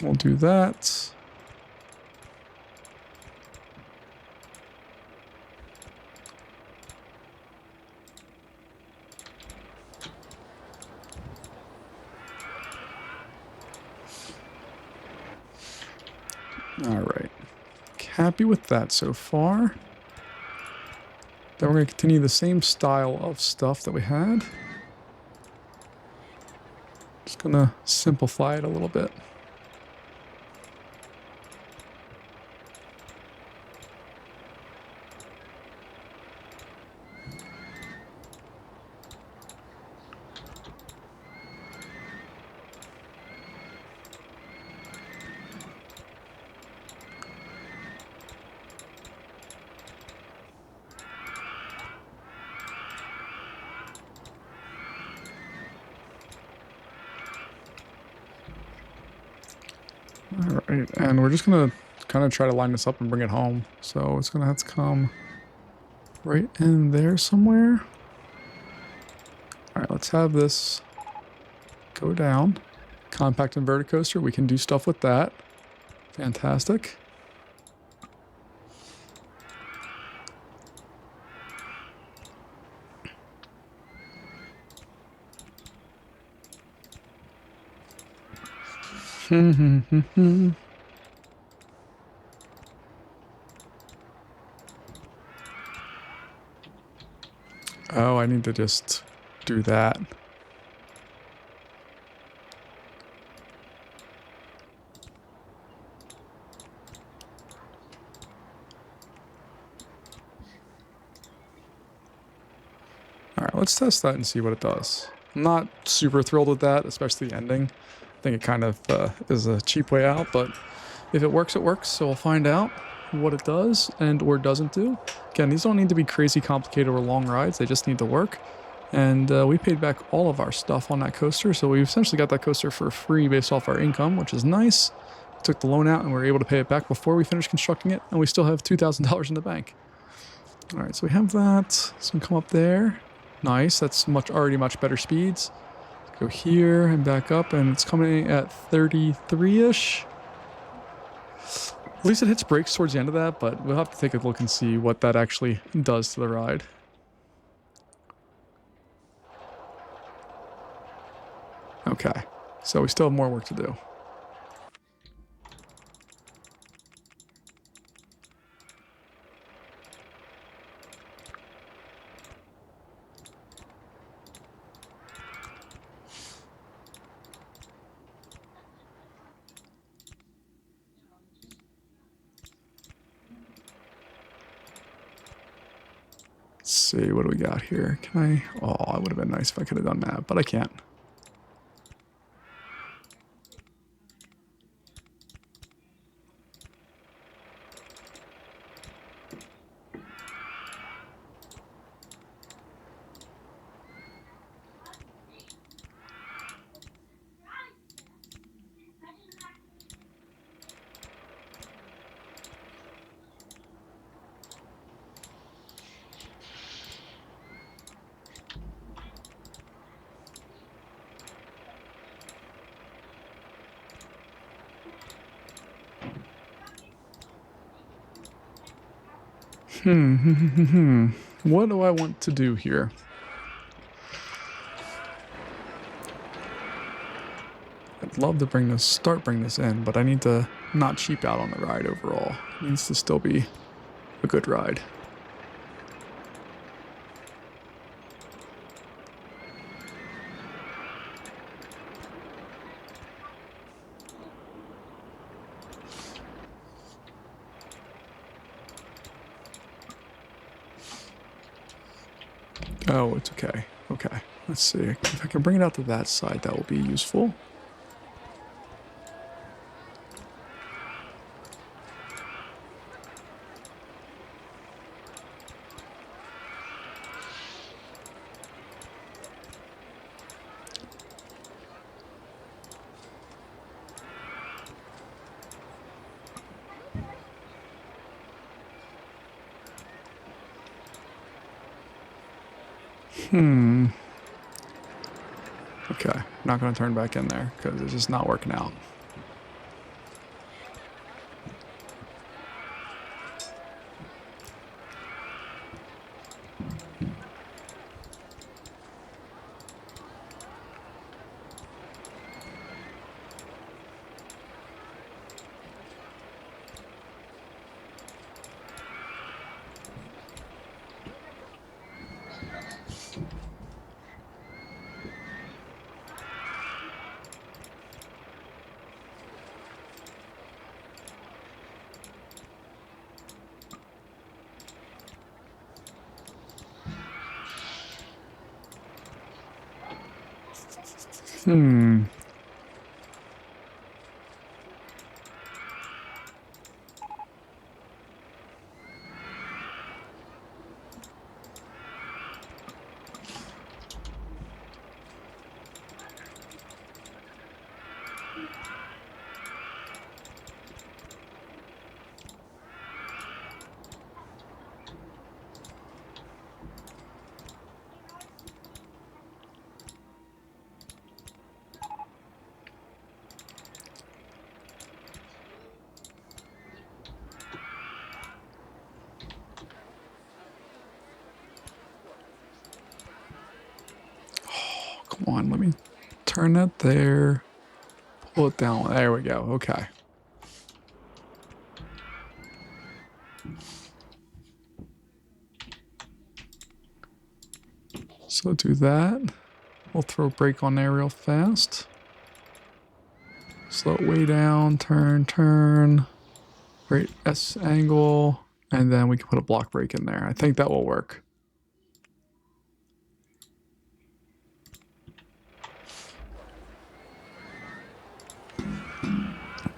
We'll do that. All right. Happy with that so far. Then we're going to continue the same style of stuff that we had. Just going to simplify it a little bit. All right, and we're just going to kind of try to line this up and bring it home. So it's going to have to come right in there somewhere. All right, let's have this go down. Compact inverted coaster, we can do stuff with that. Fantastic. Oh, I need to just do that. All right, let's test that and see what it does. I'm not super thrilled with that, especially the ending. I think it kind of is a cheap way out, but if it works, it works. So we'll find out what it does and or doesn't do. Again, these don't need to be crazy complicated or long rides. They just need to work. And we paid back all of our stuff on that coaster. So we essentially got that coaster for free based off our income, which is nice. We took the loan out and we were able to pay it back before we finished constructing it. And we still have $2,000 in the bank. All right, so we have that. So we come up there. Nice. That's already much better speeds. Go here and back up, and it's coming at 33-ish. At least it hits brakes towards the end of that, but we'll have to take a look and see what that actually does to the ride. Okay, so we still have more work to do. Let's see, what do we got here? Can I? Oh, it would have been nice if I could have done that, but I can't. What do I want to do here? I'd love to bring this in, but I need to not cheap out on the ride overall. It needs to still be a good ride. Oh, it's okay. Okay, let's see. If I can bring it out to that side, that will be useful. Okay, not going to turn back in there because it's just not working out. Come on, let me turn that there. Pull it down. There we go. Okay. So do that. We'll throw a brake on there real fast. Slow it way down. Turn. Great S angle. And then we can put a block brake in there. I think that will work.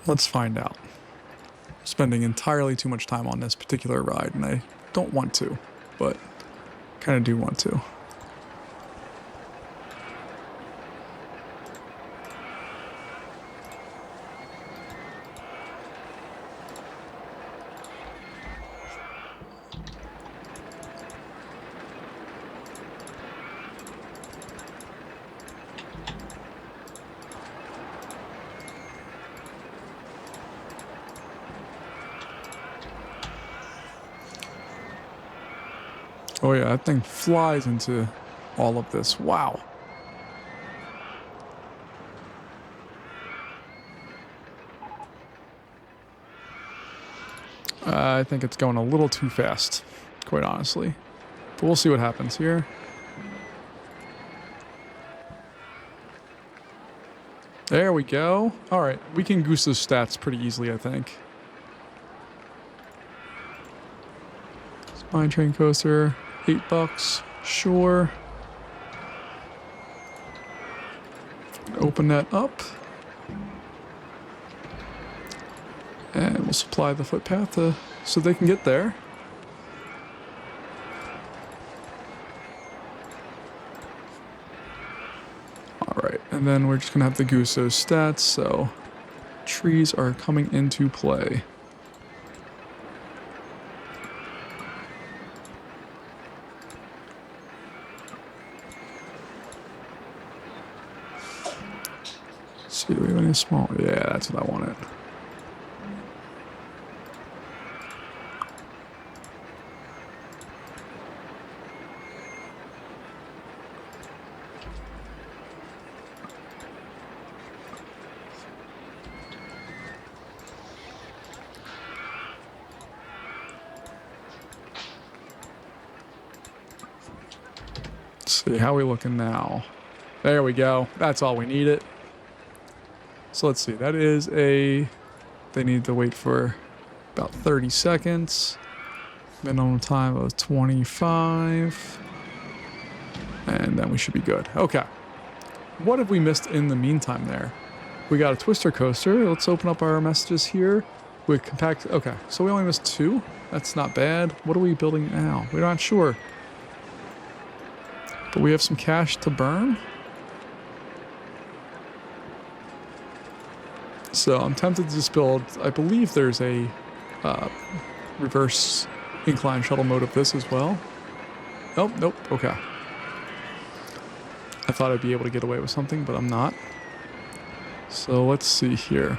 Let's find out. I'm spending entirely too much time on this particular ride, and I don't want to, but kind of do want to. Oh yeah, that thing flies into all of this. Wow. I think it's going a little too fast, quite honestly. But we'll see what happens here. There we go. All right, we can goose those stats pretty easily, I think. Spine train coaster. $8. Sure. Open that up. And we'll supply the footpath so they can get there. Alright, and then we're just going to have the Guso stats, so trees are coming into play. See, do we have any small? Yeah, that's what I wanted. Let's see, how are we looking now? There we go. That's all we needed. So let's see, that is a... They need to wait for about 30 seconds. Minimum time of 25. And then we should be good. Okay. What have we missed in the meantime there? We got a twister coaster. Let's open up our messages here. With compact... Okay, so we only missed 2. That's not bad. What are we building now? We're not sure. But we have some cash to burn. So I'm tempted to just build, I believe there's a reverse incline shuttle mode of this as well. Oh, nope, okay. I thought I'd be able to get away with something, but I'm not. So let's see here.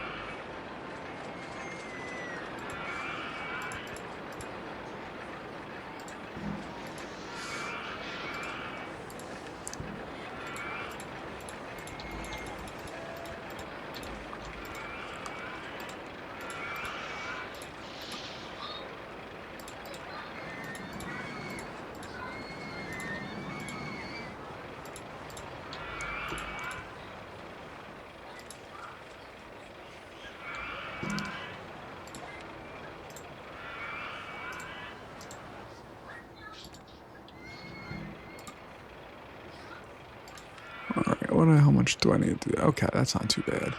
Alright, how much do I need to do? Okay, that's not too bad.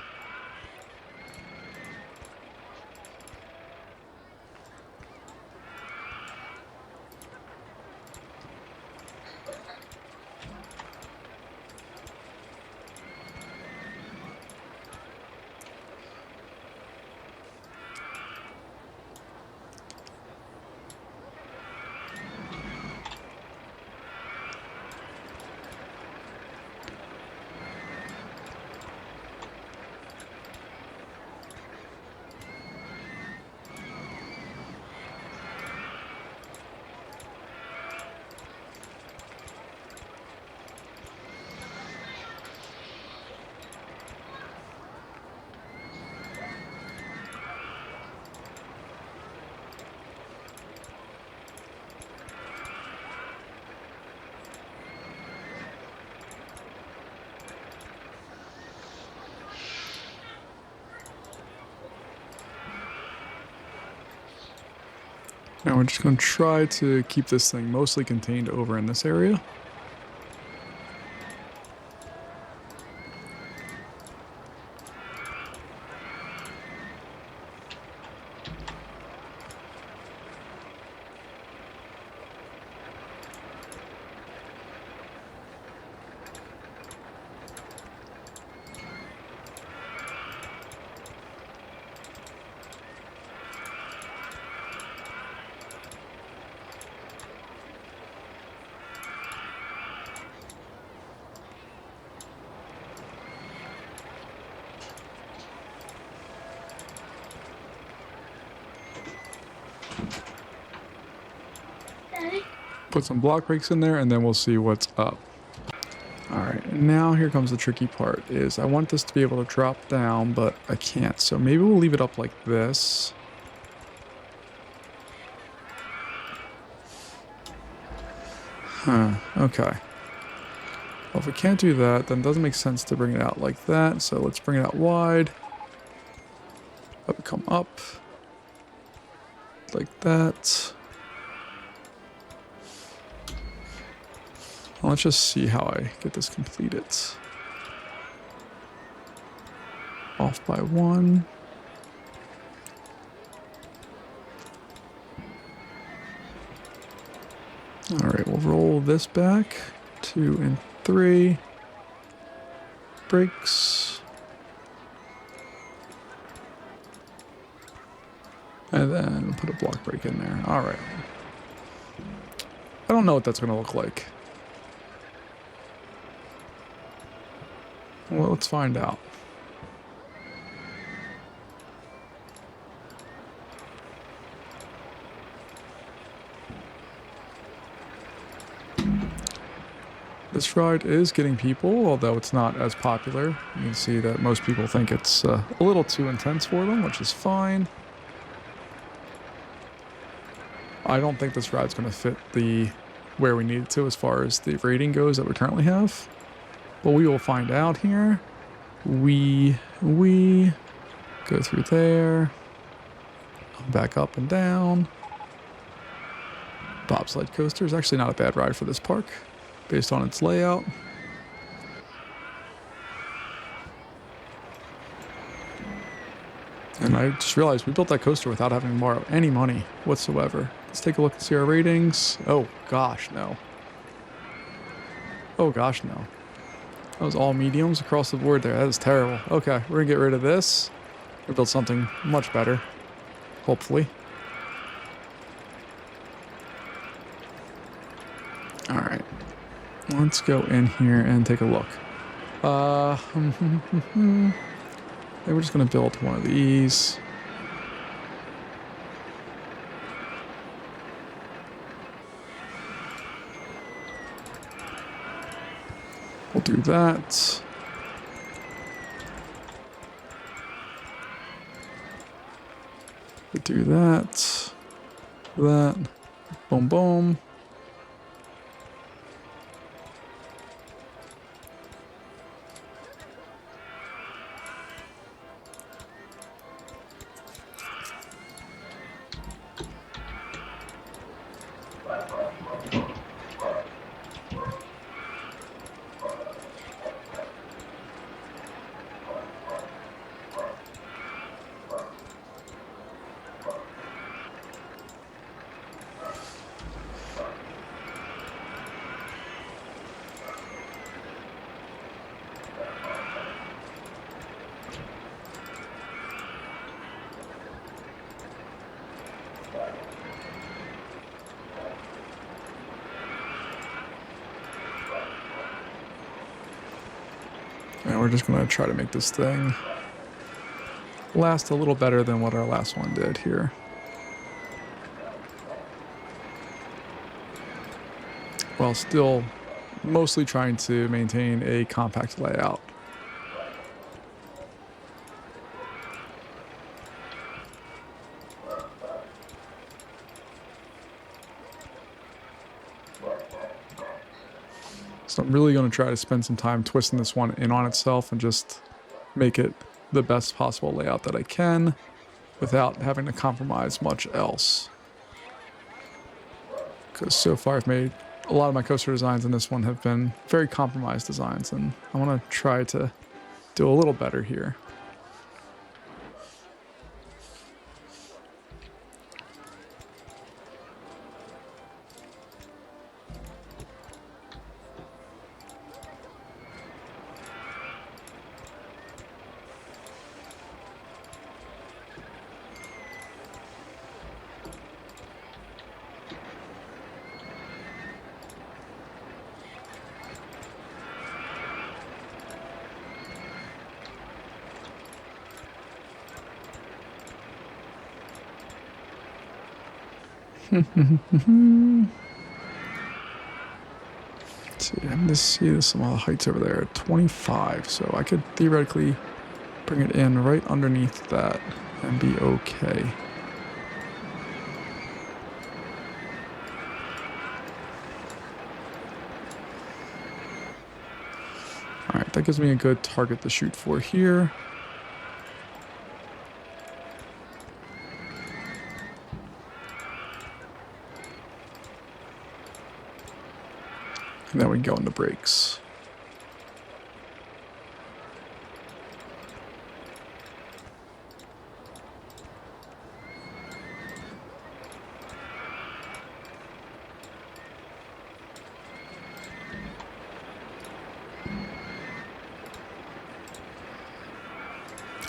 Now we're just going to try to keep this thing mostly contained over in this area. Put some block breaks in there and then we'll see what's up. Alright, now here comes the tricky part, is I want this to be able to drop down, but I can't. So maybe we'll leave it up like this. Okay. Well, if we can't do that, then it doesn't make sense to bring it out like that. So let's bring it out wide. Let it come up. Like that. Let's just see how I get this completed. Off by 1. Alright, we'll roll this back. 2 and 3. Brakes. And then put a block brake in there. Alright. I don't know what that's going to look like. Well, let's find out. This ride is getting people, although it's not as popular. You can see that most people think it's a little too intense for them, which is fine. I don't think this ride's going to fit where we need it to as far as the rating goes that we currently have. But we will find out here. We go through there. Back up and down. Bobsled coaster is actually not a bad ride for this park, based on its layout. And I just realized we built that coaster without having to borrow any money whatsoever. Let's take a look and see our ratings. Oh, gosh, no. Oh, gosh, no. That was all mediums across the board there. That is terrible. Okay, we're going to get rid of this. We'll build something much better. Hopefully. Alright. Let's go in here and take a look. Maybe we're just going to build one of these. We'll do that. We'll do that. That. Boom, boom. And we're just going to try to make this thing last a little better than what our last one did here. While still mostly trying to maintain a compact layout. So I'm really going to try to spend some time twisting this one in on itself and just make it the best possible layout that I can without having to compromise much else. Because so far I've made a lot of my coaster designs, and this one have been very compromised designs, and I want to try to do a little better here. Let's see, I'm just see some of the heights over there at 25, so I could theoretically bring it in right underneath that and be okay. Alright, that gives me a good target to shoot for here. And then we can go into brakes.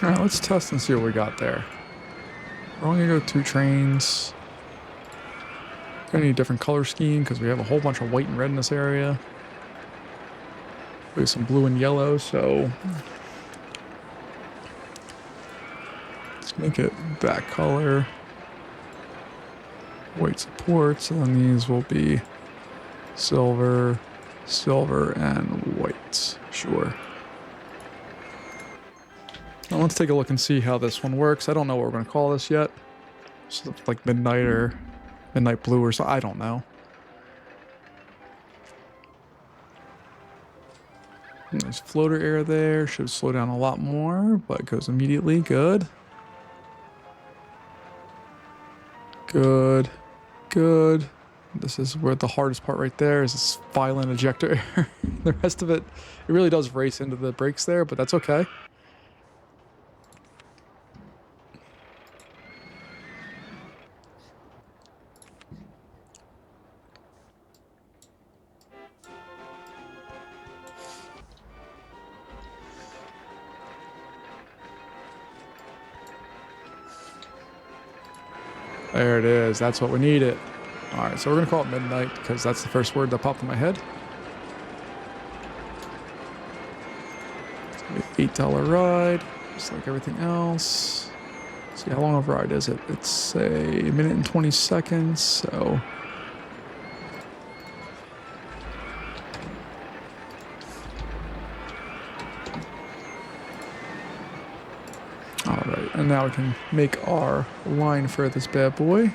All right, let's test and see what we got there. We're only gonna go 2 trains. Gonna need a different color scheme because we have a whole bunch of white and red in this area. We have some blue and yellow, so let's make it that color. White supports, and then these will be silver, silver, and white. Sure. Now let's take a look and see how this one works. I don't know what we're going to call this yet. So like midnight or midnight blue or something. I don't know. Nice floater air there. Should slow down a lot more, but it goes immediately. Good. Good. Good. This is where the hardest part right there is this violent ejector air. The rest of it, it really does race into the brakes there, but that's okay. There it is. That's what we needed. All right, so we're going to call it midnight because that's the first word that popped in my head. It's going to be an $8 ride, just like everything else. Let's see, how long of a ride is it? It's a minute and 20 seconds, so... Alright, and now we can make our line for this bad boy.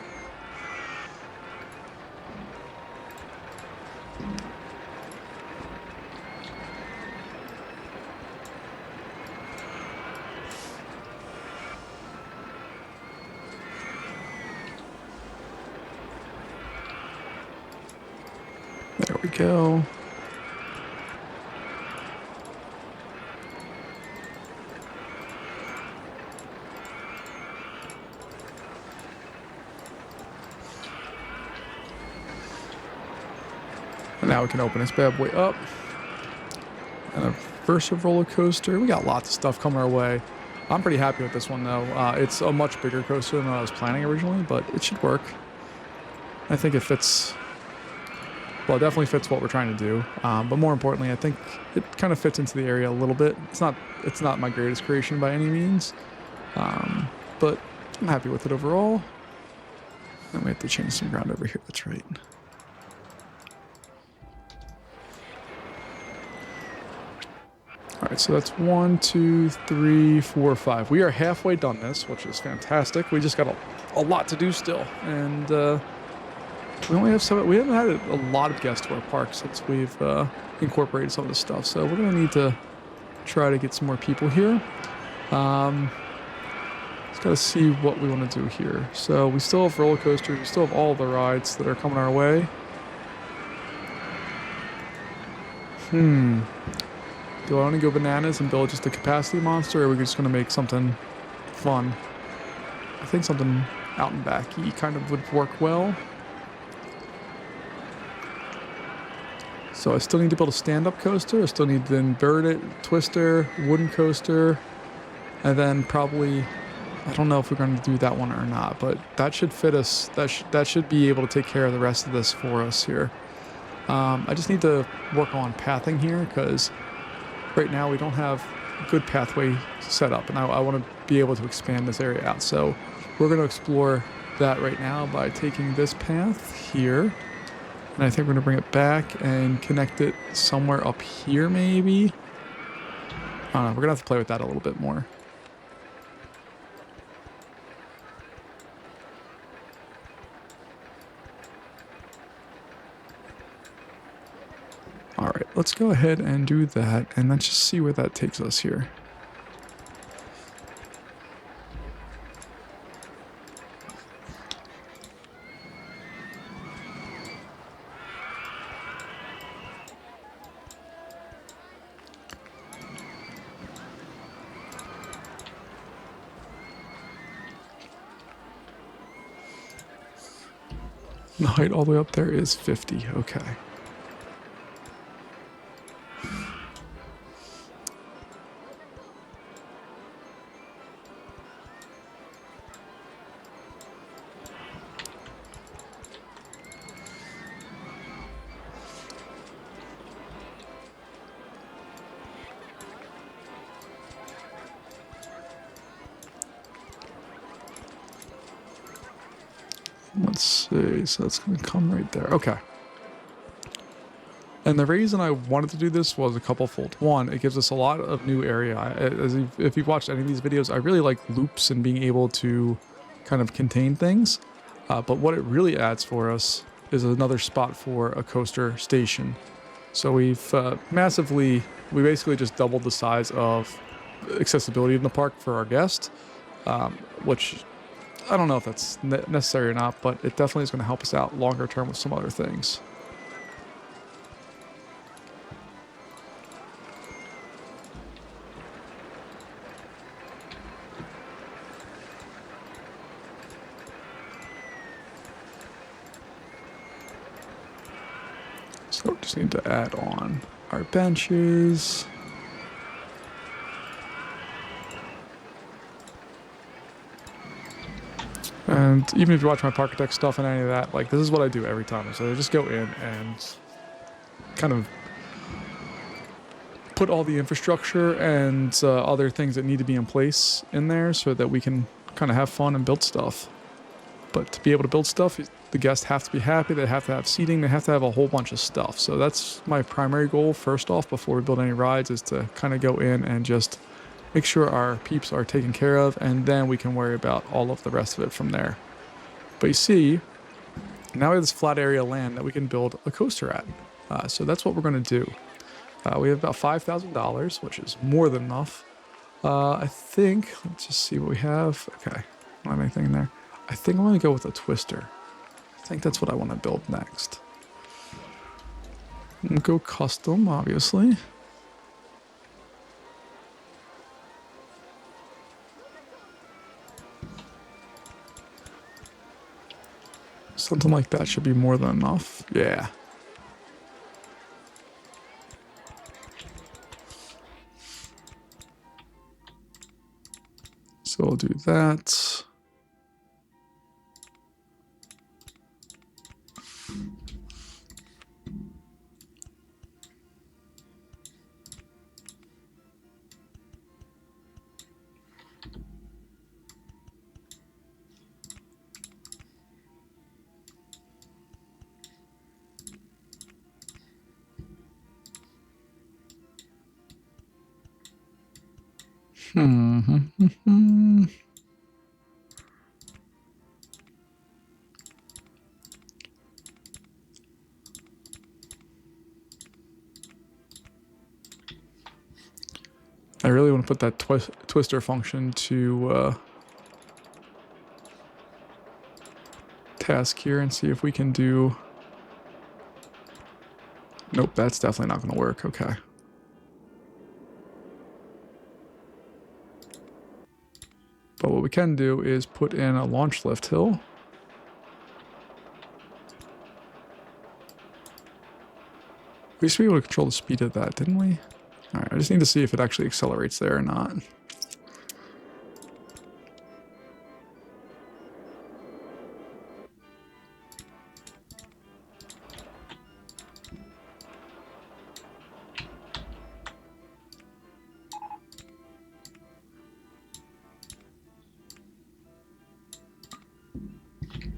There we go. And now we can open this bad boy up. And a Versa roller coaster. We got lots of stuff coming our way. I'm pretty happy with this one though. It's a much bigger coaster than I was planning originally, but it should work. I think it fits. Well, it definitely fits what we're trying to do. But more importantly, I think it kind of fits into the area a little bit. It's not my greatest creation by any means. But I'm happy with it overall. And we have to change some ground over here. That's right. All right, so that's 1, 2, 3, 4, 5. We are halfway done this, which is fantastic. We just got a lot to do still. And we only have we haven't had a lot of guests to our park since we've incorporated some of this stuff. So we're going to need to try to get some more people here. Just got to see what we want to do here. So we still have roller coasters. We still have all the rides that are coming our way. Do I want to go bananas and build just a capacity monster, or are we just going to make something fun? I think something out and backy kind of would work well. So I still need to build a stand-up coaster. I still need to invert it, twister, wooden coaster, and then probably, I don't know if we're going to do that one or not, but that should fit us. That should be able to take care of the rest of this for us here. I just need to work on pathing here because right now we don't have a good pathway set up, and I want to be able to expand this area out. So we're going to explore that right now by taking this path here, and I think we're going to bring it back and connect it somewhere up here maybe. I don't know, we're going to have to play with that a little bit more. All right, let's go ahead and do that, and let's just see where that takes us here. The height all the way up there is 50. Okay. Let's see, so that's going to come right there. Okay. And the reason I wanted to do this was a couple-fold. One, it gives us a lot of new area. If you've watched any of these videos, I really like loops and being able to kind of contain things. But what it really adds for us is another spot for a coaster station. So we basically just doubled the size of accessibility in the park for our guests, which I don't know if that's necessary or not, but it definitely is going to help us out longer term with some other things. So we just need to add on our benches. And even if you watch my Parkitect stuff and any of that, like, this is what I do every time. So I just go in and kind of put all the infrastructure and other things that need to be in place in there so that we can kind of have fun and build stuff. But to be able to build stuff, the guests have to be happy, they have to have seating, they have to have a whole bunch of stuff. So that's my primary goal first off before we build any rides, is to kind of go in and just make sure our peeps are taken care of, and then we can worry about all of the rest of it from there. But you see, now we have this flat area of land that we can build a coaster at. So that's what we're going to do. We have about $5,000, which is more than enough. I think, let's just see what we have. Okay, don't have anything in there. I think I'm going to go with a twister. I think that's what I want to build next. I'm going to go custom, obviously. Something like that should be more than enough. Yeah. So we'll do that. I really want to put that twister function to task here and see if we can do... Nope, that's definitely not going to work. Okay. But what we can do is put in a launch lift hill. We used to be able to control the speed of that, didn't we? Alright, I just need to see if it actually accelerates there or not.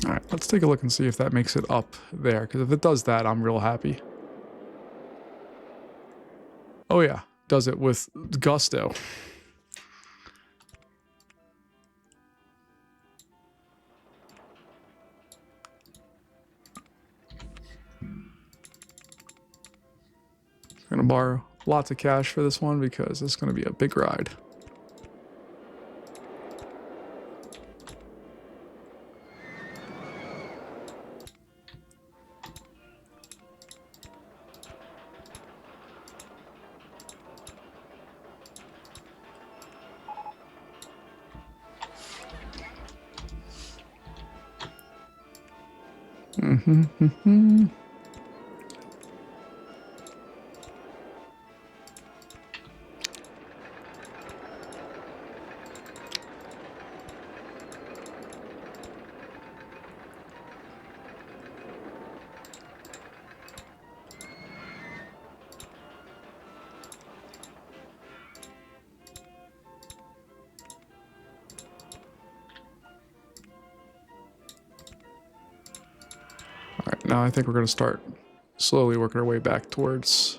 Alright, let's take a look and see if that makes it up there, because if it does that, I'm real happy. Oh yeah, does it with gusto. I'm gonna borrow lots of cash for this one because it's gonna be a big ride. Alright, now I think we're going to start slowly working our way back towards...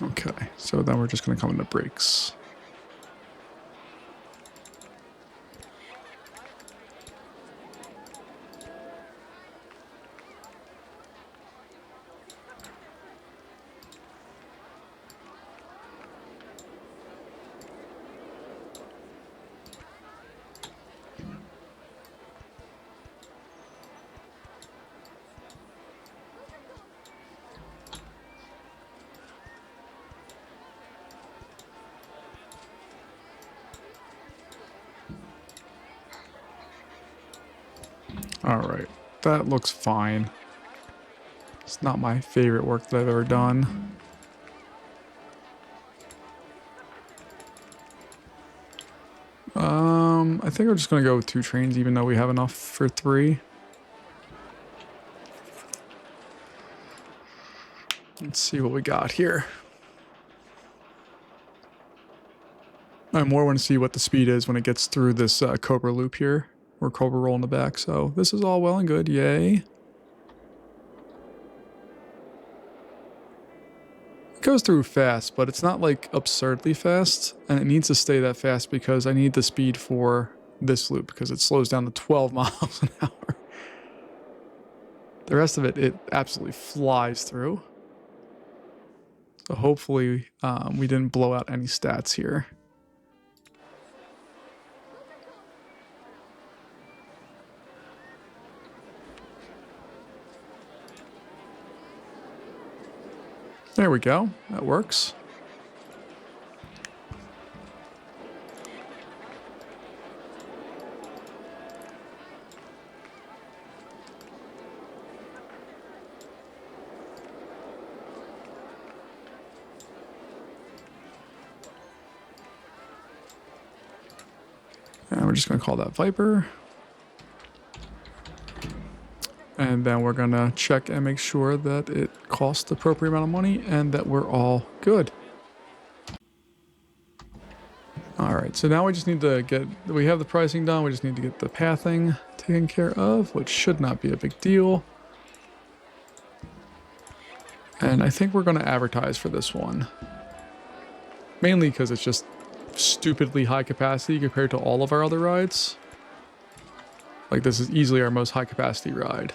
Okay, so then we're just going to come into brakes. Alright, that looks fine. It's not my favorite work that I've ever done. I think I'm just going to go with 2 trains even though we have enough for 3. Let's see what we got here. I more want to see what the speed is when it gets through this Cobra loop here. Or Cobra roll in the back, so this is all well and good, yay. It goes through fast, but it's not like absurdly fast, and it needs to stay that fast because I need the speed for this loop because it slows down to 12 miles an hour. The rest of it absolutely flies through. So hopefully we didn't blow out any stats here. There we go. That works. And we're just going to call that Viper. And then we're going to check and make sure that it costs the appropriate amount of money and that we're all good. All right, so now we just need to we have the pricing done. We just need to get the pathing taken care of, which should not be a big deal. And I think we're going to advertise for this one. Mainly because it's just stupidly high capacity compared to all of our other rides. Like, this is easily our most high capacity ride.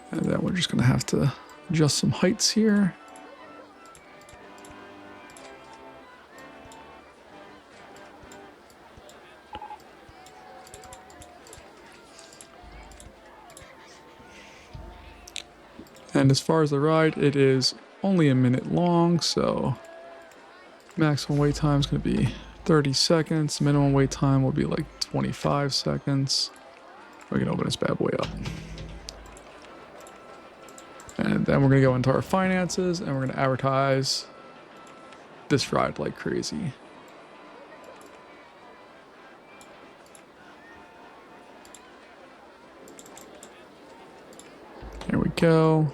And then we're just going to have to adjust some heights here. And as far as the ride, it is only a minute long, so maximum wait time is going to be 30 seconds. Minimum wait time will be like 25 seconds. We can open this bad boy up. And then we're going to go into our finances and we're going to advertise this ride like crazy. Here we go.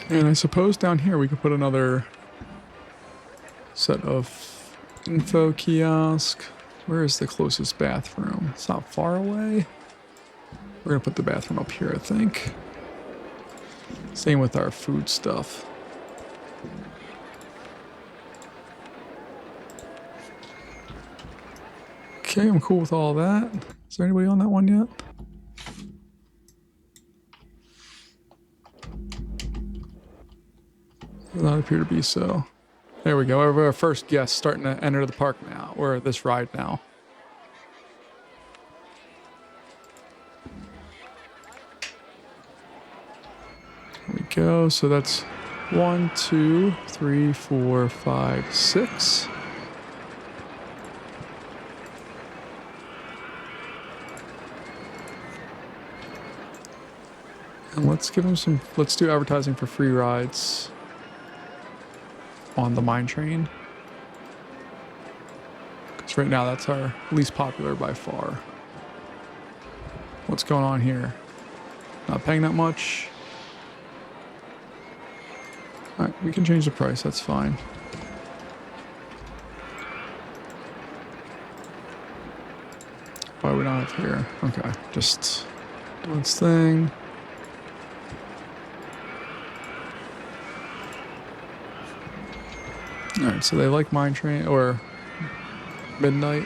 And I suppose down here we could put another set of info kiosk. Where is the closest bathroom? It's not far away. We're gonna put the bathroom up here, I think. Same with our food stuff. Okay, I'm cool with all that. Is there anybody on that one yet? Does not appear to be so. There we go. Our first guest starting to enter the park now, or this ride now. There we go. So that's 1, 2, 3, 4, 5, 6. And let's give them some. Let's do advertising for free rides on the mine train, because right now that's our least popular by far. What's going on here? Not paying that much. All right, we can change the price, that's fine. Why are we not up here? Okay, just do its thing. Alright, so they like Mine Train, or Midnight.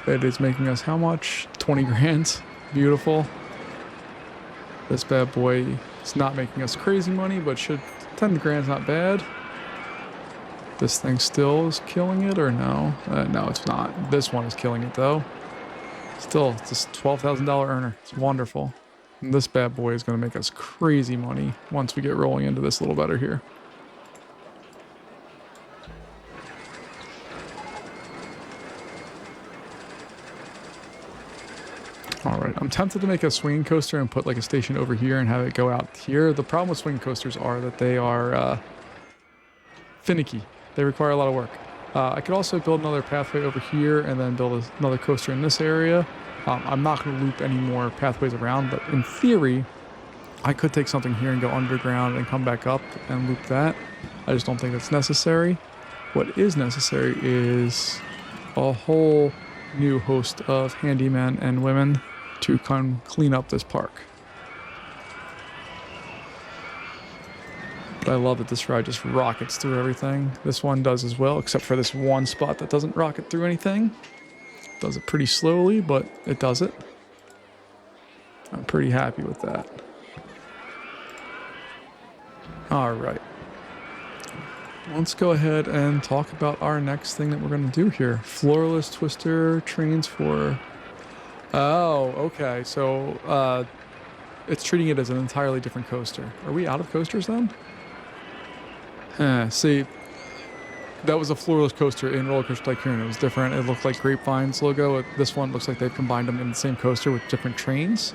It is making us how much? 20 grand. Beautiful. This bad boy is not making us crazy money, but 10 grand's not bad. This thing still is killing it, or no? No, it's not. This one is killing it, though. Still, it's a $12,000 earner. It's wonderful. And this bad boy is going to make us crazy money once we get rolling into this a little better here. Alright, I'm tempted to make a swinging coaster and put like a station over here and have it go out here. The problem with swinging coasters are that they are finicky. They require a lot of work. I could also build another pathway over here and then build another coaster in this area. I'm not going to loop any more pathways around, but in theory, I could take something here and go underground and come back up and loop that. I just don't think that's necessary. What is necessary is a whole new host of handymen and women to come clean up this park. But I love that this ride just rockets through everything. This one does as well, except for this one spot that doesn't rocket through anything. Does it pretty slowly, but it does it. I'm pretty happy with that. All right. Let's go ahead and talk about our next thing that we're going to do here. Floorless twister trains for... Oh, okay. So it's treating it as an entirely different coaster. Are we out of coasters then? See, that was a floorless coaster in Roller Coaster Tycoon. It was different. It looked like Grapevine's logo. This one looks like they've combined them in the same coaster with different trains.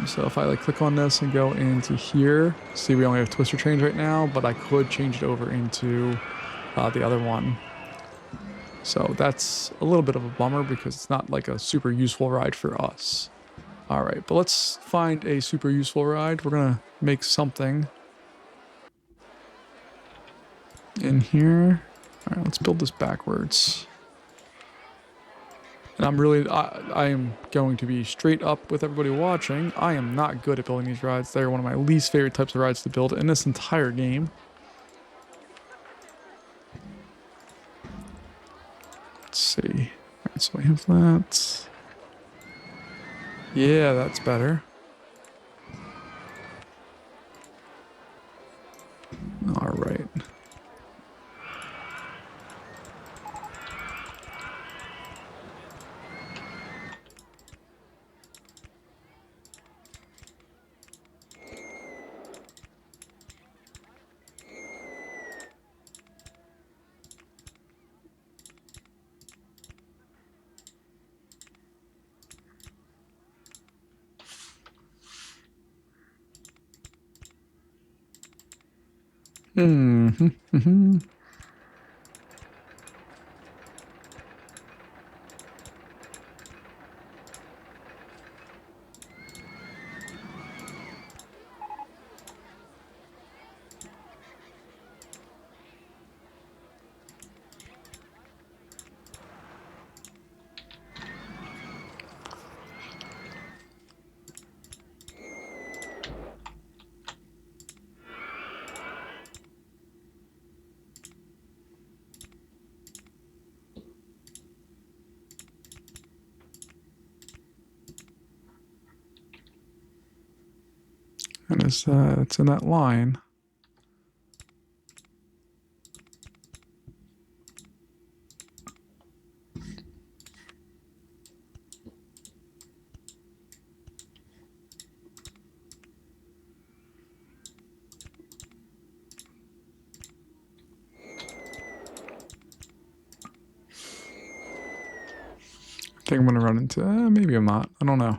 So if I like click on this and go into here, see we only have twister trains right now, but I could change it over into the other one. So that's a little bit of a bummer because it's not like a super useful ride for us. All right, but let's find a super useful ride. We're gonna make something in here. All right, let's build this backwards. And I am going to be straight up with everybody watching. I am not good at building these rides. They're one of my least favorite types of rides to build in this entire game. Let's see. All right, so we have that. Yeah, that's better. All right. Mm-hmm. And it's in that line. I think I'm gonna run into, maybe I'm not. I don't know.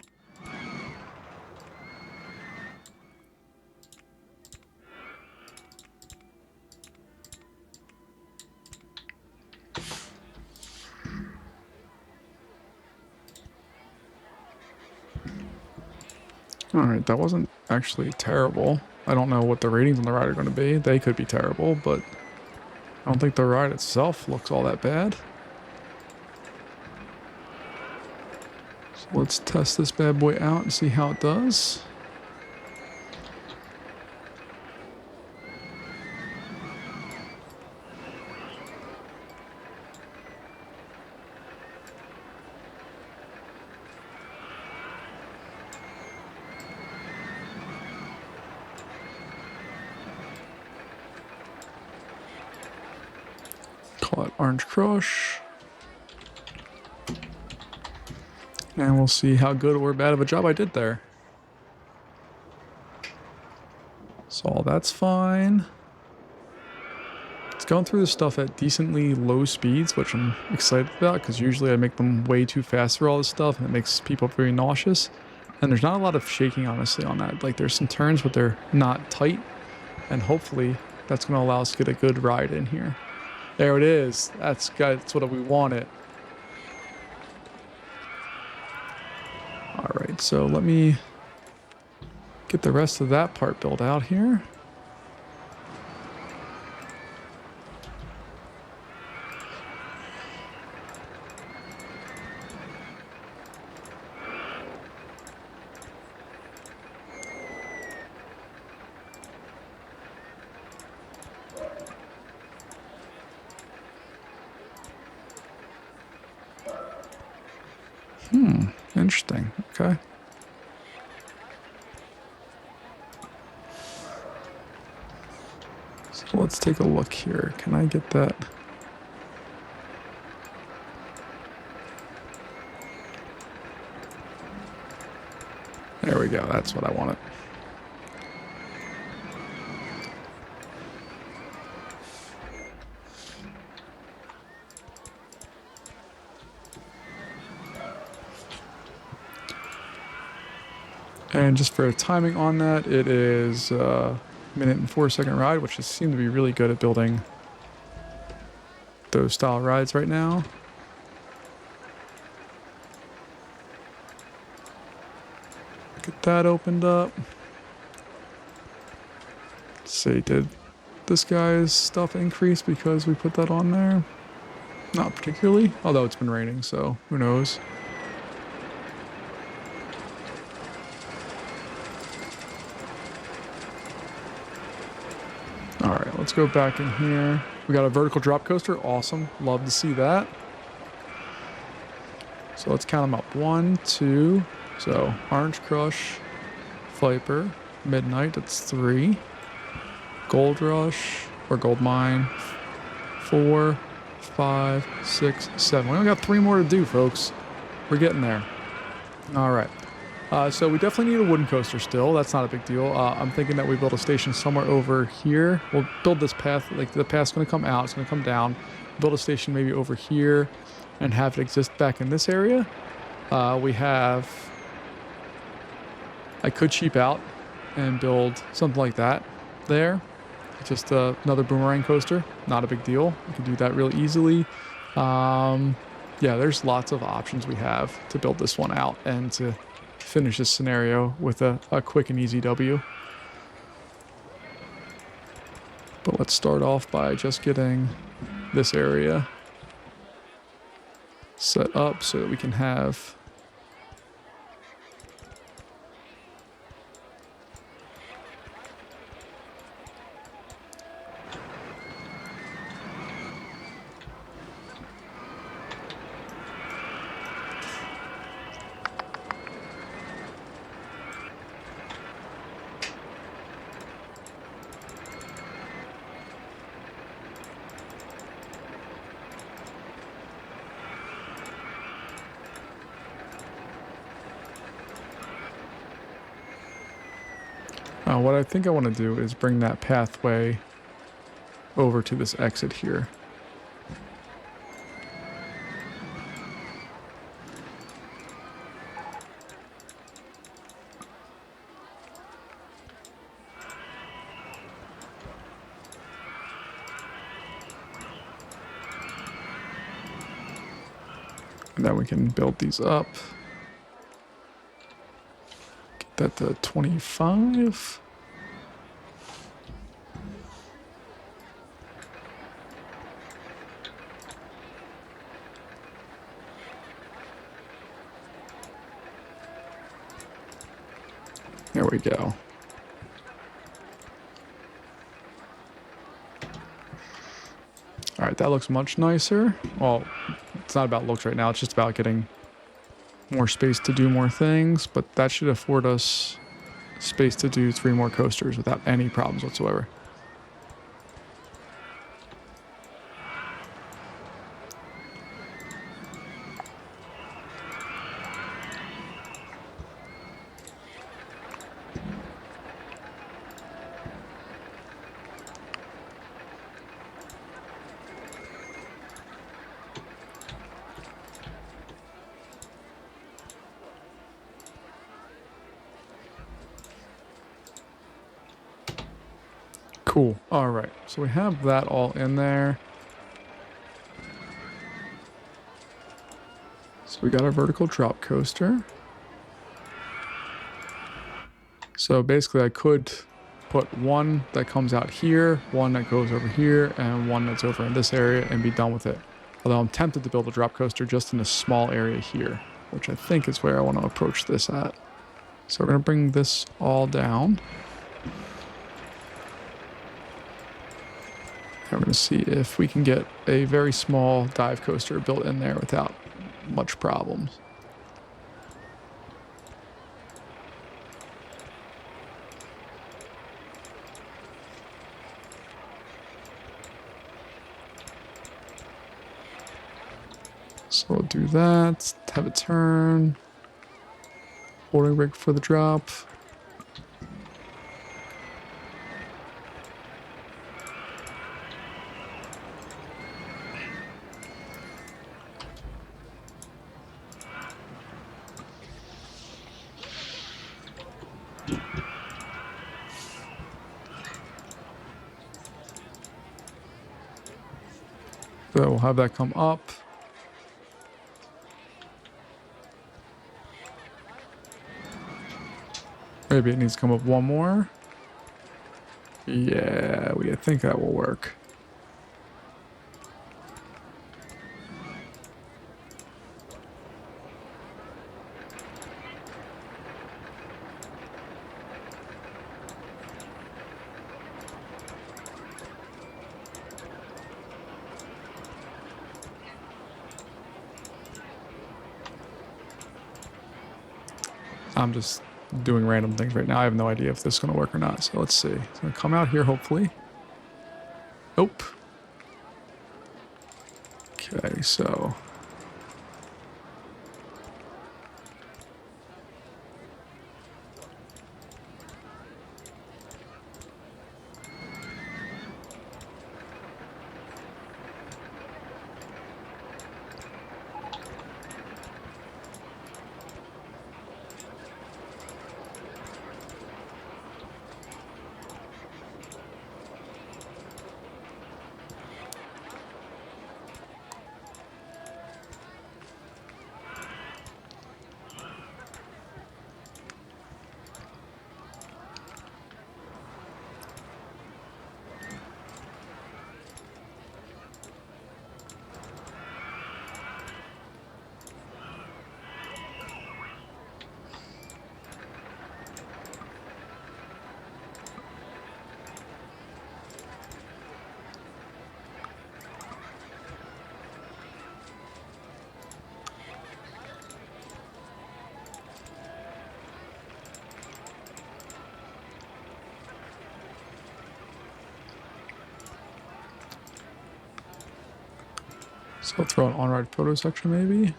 All right, that wasn't actually terrible. I don't know what the ratings on the ride are going to be. They could be terrible, but I don't think the ride itself looks all that bad. So let's test this bad boy out and see how it does. Call it Orange Crush. And we'll see how good or bad of a job I did there. So that's fine. It's going through this stuff at decently low speeds, which I'm excited about because usually I make them way too fast for all this stuff and it makes people very nauseous. And there's not a lot of shaking, honestly, on that. Like, there's some turns, but they're not tight. And hopefully that's going to allow us to get a good ride in here. There it is. That's what we wanted. All right, so let me get the rest of that part built out here. Interesting. Okay. So let's take a look here. Can I get that? There we go. That's what I wanted. And just for timing on that, it is a minute and 4-second ride, which just seem to be really good at building those style rides right now. Get that opened up. Let's see, did this guy's stuff increase because we put that on there? Not particularly, although it's been raining, so who knows. All right, let's go back in here. We got a vertical drop coaster. Awesome. Love to see that. So let's count them up. 1, 2. So Orange Crush, Viper, Midnight, that's 3. Gold Rush, or Gold Mine, 4, 5, 6, 7. We only got 3 more to do, folks. We're getting there. All right. So we definitely need a wooden coaster still. That's not a big deal. I'm thinking that we build a station somewhere over here. We'll build this path. Like, the path's going to come out. It's going to come down. Build a station maybe over here and have it exist back in this area. I could cheap out and build something like that there. Just another boomerang coaster. Not a big deal. We can do that really easily. Yeah, there's lots of options we have to build this one out and to finish this scenario with a quick and easy W. But let's start off by just getting this area set up so that we can have what I think I want to do is bring that pathway over to this exit here. And then we can build these up. Get that to 25. There we go. All right, that looks much nicer. Well, it's not about looks right now. It's just about getting more space to do more things, but that should afford us space to do 3 more coasters without any problems whatsoever. Cool. All right. So we have that all in there. So we got our vertical drop coaster. So basically I could put one that comes out here, one that goes over here, and one that's over in this area and be done with it. Although I'm tempted to build a drop coaster just in a small area here, which I think is where I want to approach this at. So we're going to bring this all down. And we're going to see if we can get a very small dive coaster built in there without much problems. So we'll do that, have it turn, boarding rig for the drop. So we'll have that come up. Maybe it needs to come up one more. Yeah, I think that will work. I'm just doing random things right now. I have no idea if this is going to work or not. So let's see. It's going to come out here, hopefully. Nope. Okay, so... So I'll throw an on-ride photo section maybe.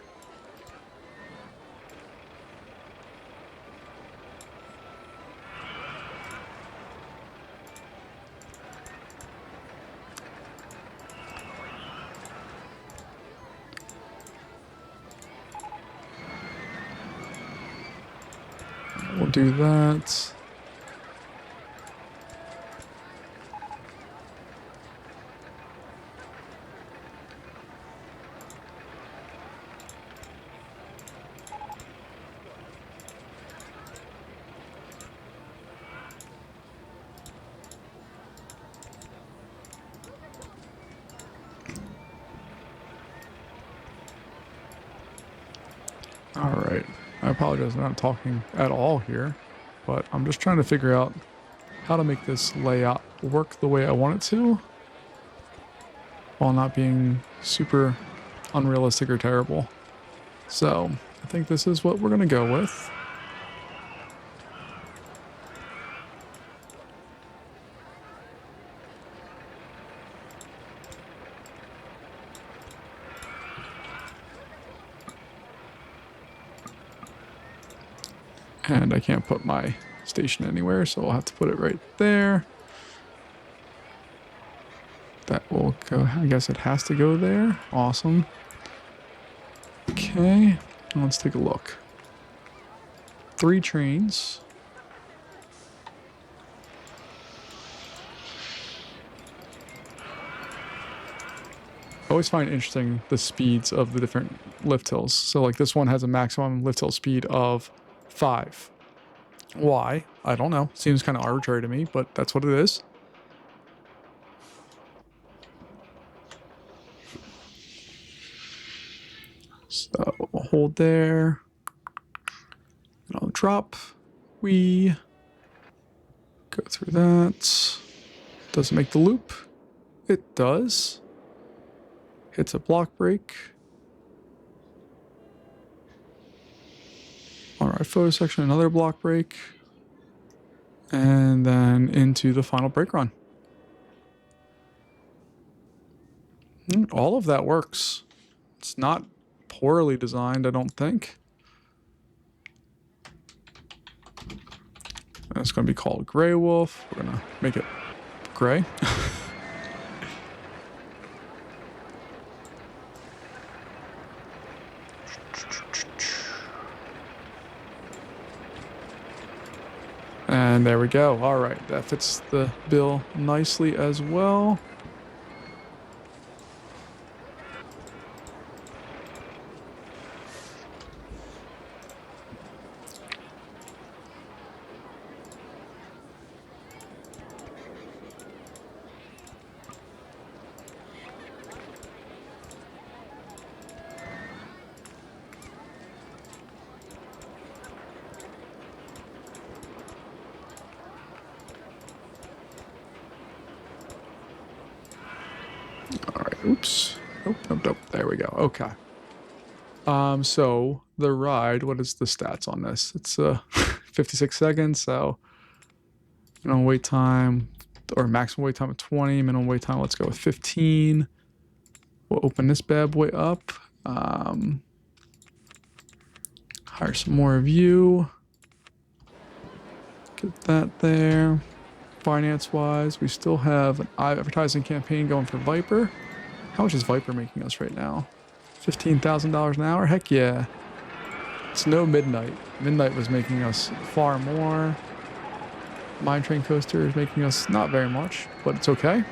We'll do that. All right. I apologize, I'm not talking at all here, but I'm just trying to figure out how to make this layout work the way I want it to while not being super unrealistic or terrible. So I think this is what we're going to go with. And I can't put my station anywhere, so I'll have to put it right there. That will go, I guess it has to go there. Awesome. Okay, let's take a look. 3 trains. I always find interesting the speeds of the different lift hills. So like this one has a maximum lift hill speed of 5. Why? I don't know. Seems kind of arbitrary to me, but that's what it is. So we'll hold there. And I'll drop. We go through that. Does it make the loop? It does. Hits a block break. Alright, photo section, another block break. And then into the final brake run. All of that works. It's not poorly designed, I don't think. And it's going to be called Grey Wolf. We're going to make it gray. And there we go. All right, that fits the bill nicely as well. Oops. Nope, nope, nope. There we go. Okay. So the ride. What is the stats on this? It's 56 seconds, so minimum wait time, or maximum wait time of 20, minimum wait time, let's go with 15. We'll open this bad boy up. Hire some more of you. Get that there. Finance-wise, we still have an advertising campaign going for Viper. How much is Viper making us right now? $15,000 an hour? Heck yeah. It's no Midnight. Midnight was making us far more. Mine Train Coaster is making us not very much, but it's okay.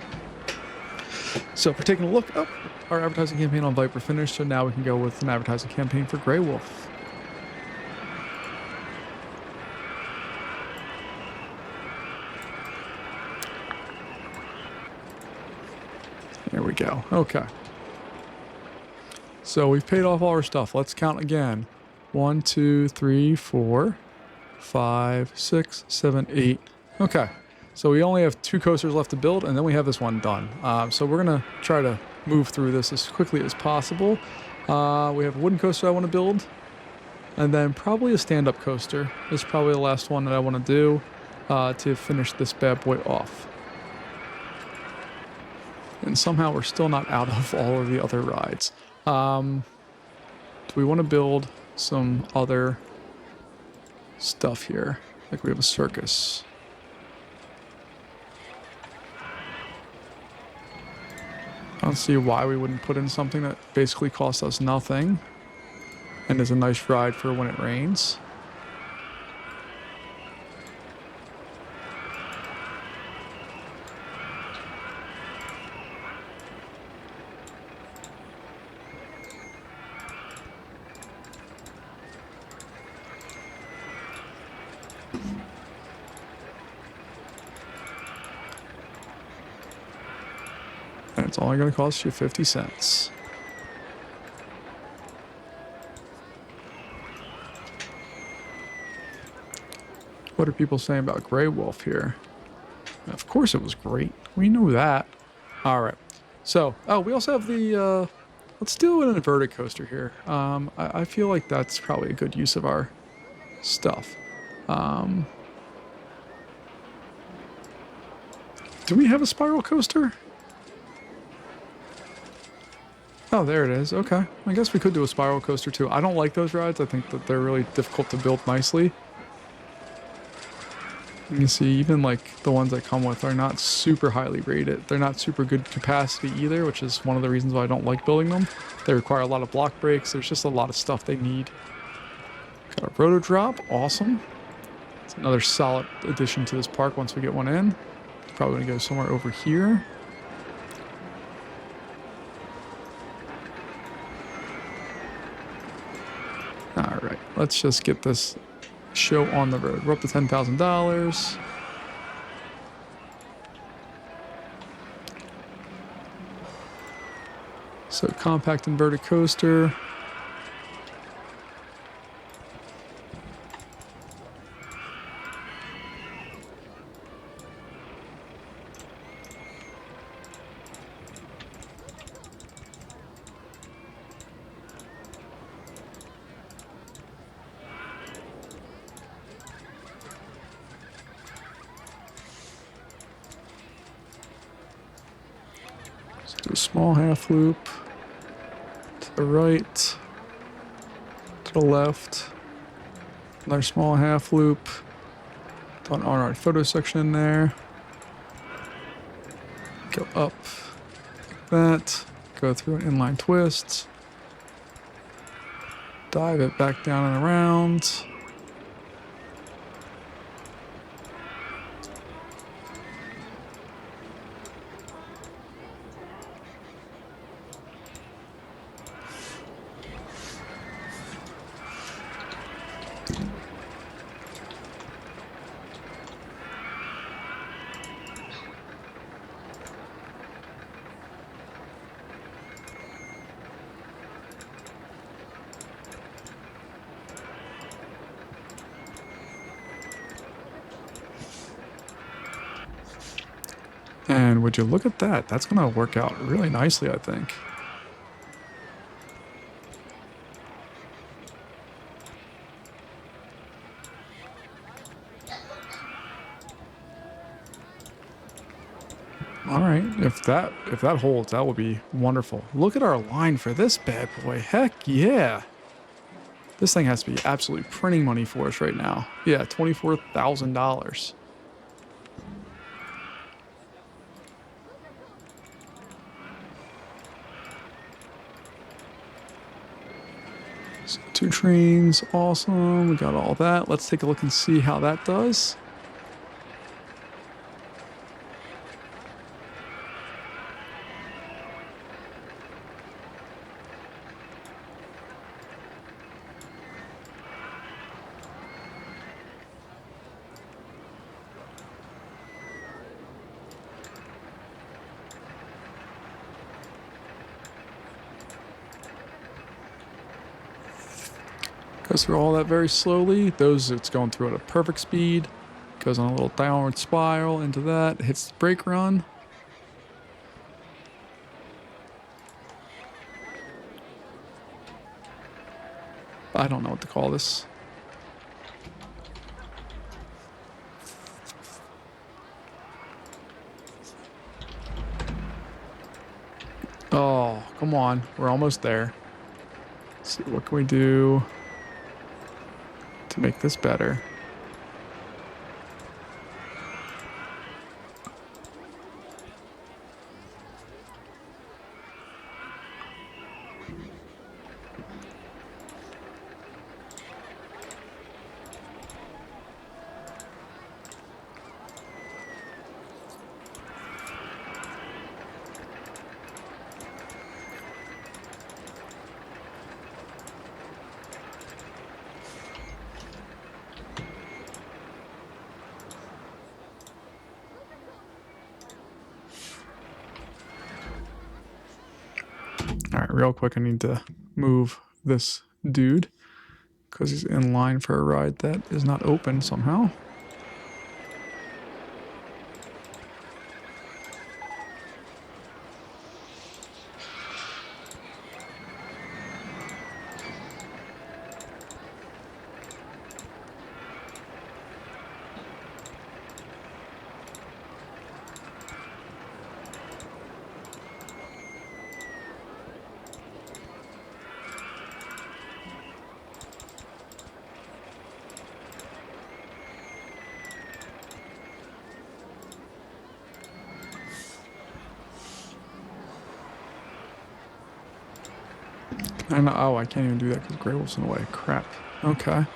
So if we're taking a look up, our advertising campaign on Viper finished, so now we can go with an advertising campaign for Grey Wolf. There we go. Okay. So we've paid off all our stuff. Let's count again. 1, 2, 3, 4, 5, 6, 7, 8. Okay. So we only have 2 coasters left to build, and then we have this one done. So we're going to try to move through this as quickly as possible. We have a wooden coaster I want to build, and then probably a stand-up coaster. This is probably the last one that I want to do to finish this bad boy off. And somehow we're still not out of all of the other rides. Do we want to build some other stuff here? Like we have a circus. I don't see why we wouldn't put in something that basically costs us nothing and is a nice ride for when it rains. And it's only going to cost you 50 cents. What are people saying about Grey Wolf here? Of course it was great. We knew that. All right. So, oh, we also have the, let's do an inverted coaster here. I feel like that's probably a good use of our stuff. Do we have a spiral coaster? Oh, there it is. Okay. I guess we could do a spiral coaster too. I don't like those rides. I think that they're really difficult to build nicely. You can see even like the ones that come with are not super highly rated. They're not super good capacity either, which is one of the reasons why I don't like building them. They require a lot of block breaks. There's just a lot of stuff they need. Got a roto drop. Awesome. It's another solid addition to this park once we get one in. Probably going to go somewhere over here. All right, let's just get this show on the road. We're up to $10,000. So compact inverted coaster. Do a small half loop to the right, to the left, another small half loop, do an R&R photo section in there, go up like that, go through an inline twist, dive it back down and around. And would you look at that? That's going to work out really nicely, I think. All right, if that holds, that would be wonderful. Look at our line for this bad boy. Heck yeah. This thing has to be absolutely printing money for us right now. Yeah, $24,000. So 2 trains, awesome. We got all that. Let's take a look and see how that does. Goes through all that very slowly. Those it's going through at a perfect speed. Goes on a little downward spiral into that. Hits the brake run. I don't know what to call this. Oh, come on. We're almost there. Let's see, what can we do to make this better? All right, real quick, I need to move this dude because he's in line for a ride that is not open somehow. I know. Oh, I can't even do that because Grey Wolf's in the way. Crap. Okay.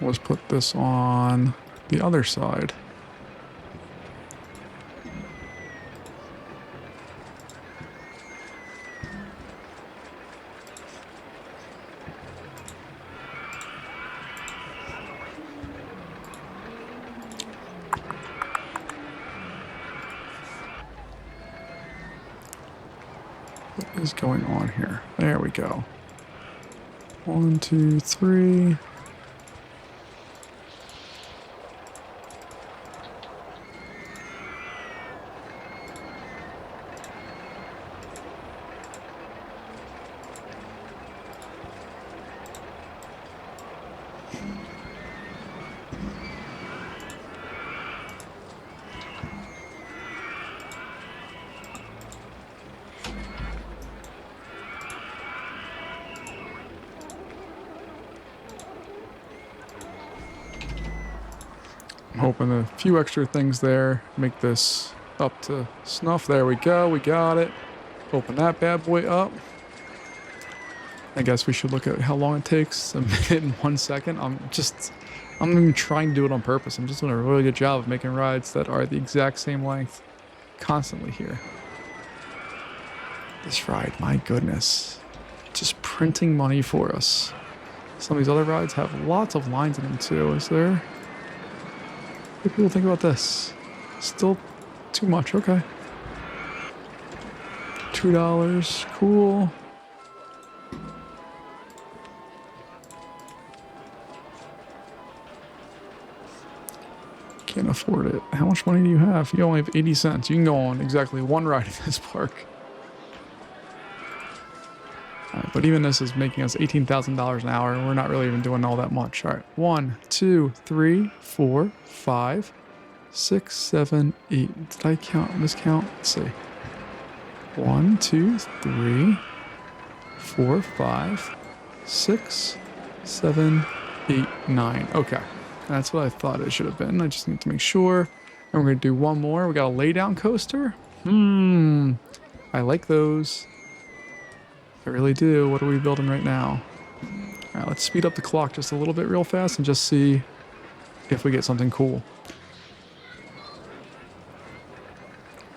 Let's put this on the other side. What is going on here? There we go. 1, 2, 3. I'm hoping a few extra things there make this up to snuff. There we go. We got it. Open that bad boy up. I guess we should look at how long it takes. A minute and 1 second. I'm not even trying to do it on purpose. I'm just doing a really good job of making rides that are the exact same length constantly here. This ride, my goodness. Just printing money for us. Some of these other rides have lots of lines in them too. Is there? What do people think about this? Still too much. Okay. $2. Cool. can't afford it. How much money do you have? You only have 80 cents. You can go on exactly one ride in this park. All right, but even this is making us $18,000 an hour, and we're not really even doing all that much. All right, 1, 2, 3, 4, 5, 6, 7, 8. Did I miscount? Let's see. 1, 2, 3, 4, 5, 6, 7, 8, 9. Okay, that's what I thought it should have been. I just need to make sure. And we're gonna do one more. We got a lay down coaster. I like those. I really do. What are we building right now? All right, let's speed up the clock just a little bit real fast and just see if we get something cool.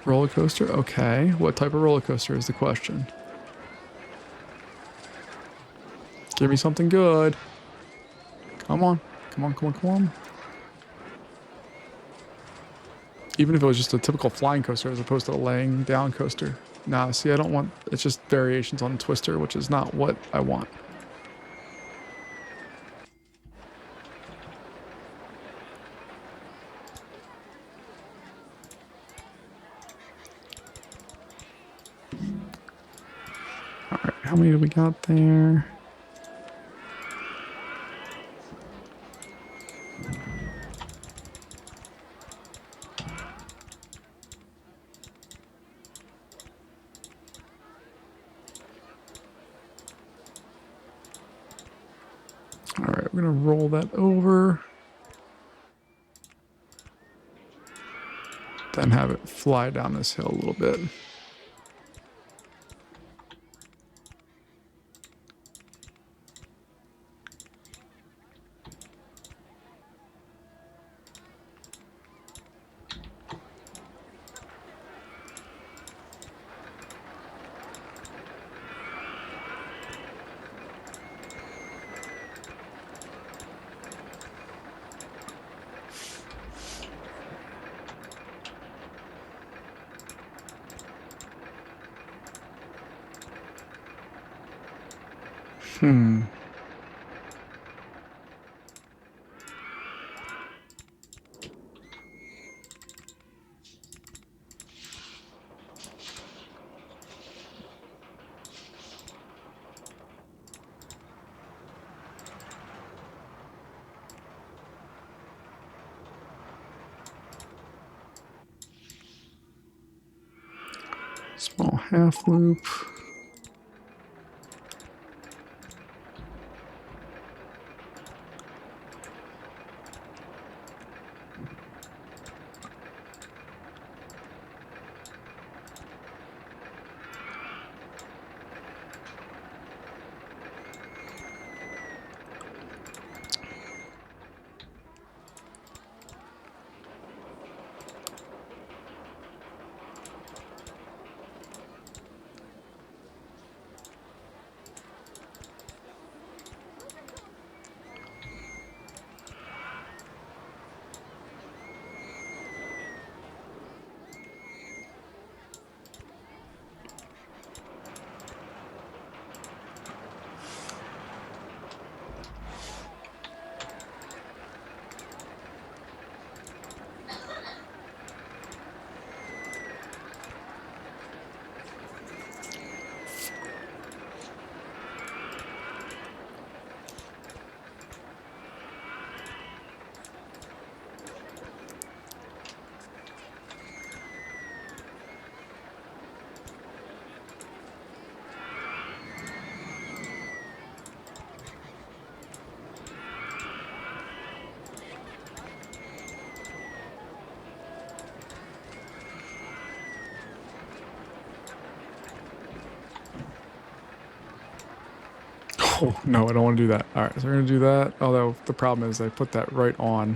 Roller coaster? Okay. What type of roller coaster is the question? Give me something good. Come on. Come on, come on, come on. Even if it was just a typical flying coaster as opposed to a laying down coaster. Nah, see, I don't want... It's just variations on Twister, which is not what I want. Alright, how many do we got there? Alright, we're gonna roll that over. Then have it fly down this hill a little bit. Small half loop. Oh, no, I don't want to do that. All right, so we're going to do that. Although the problem is I put that right on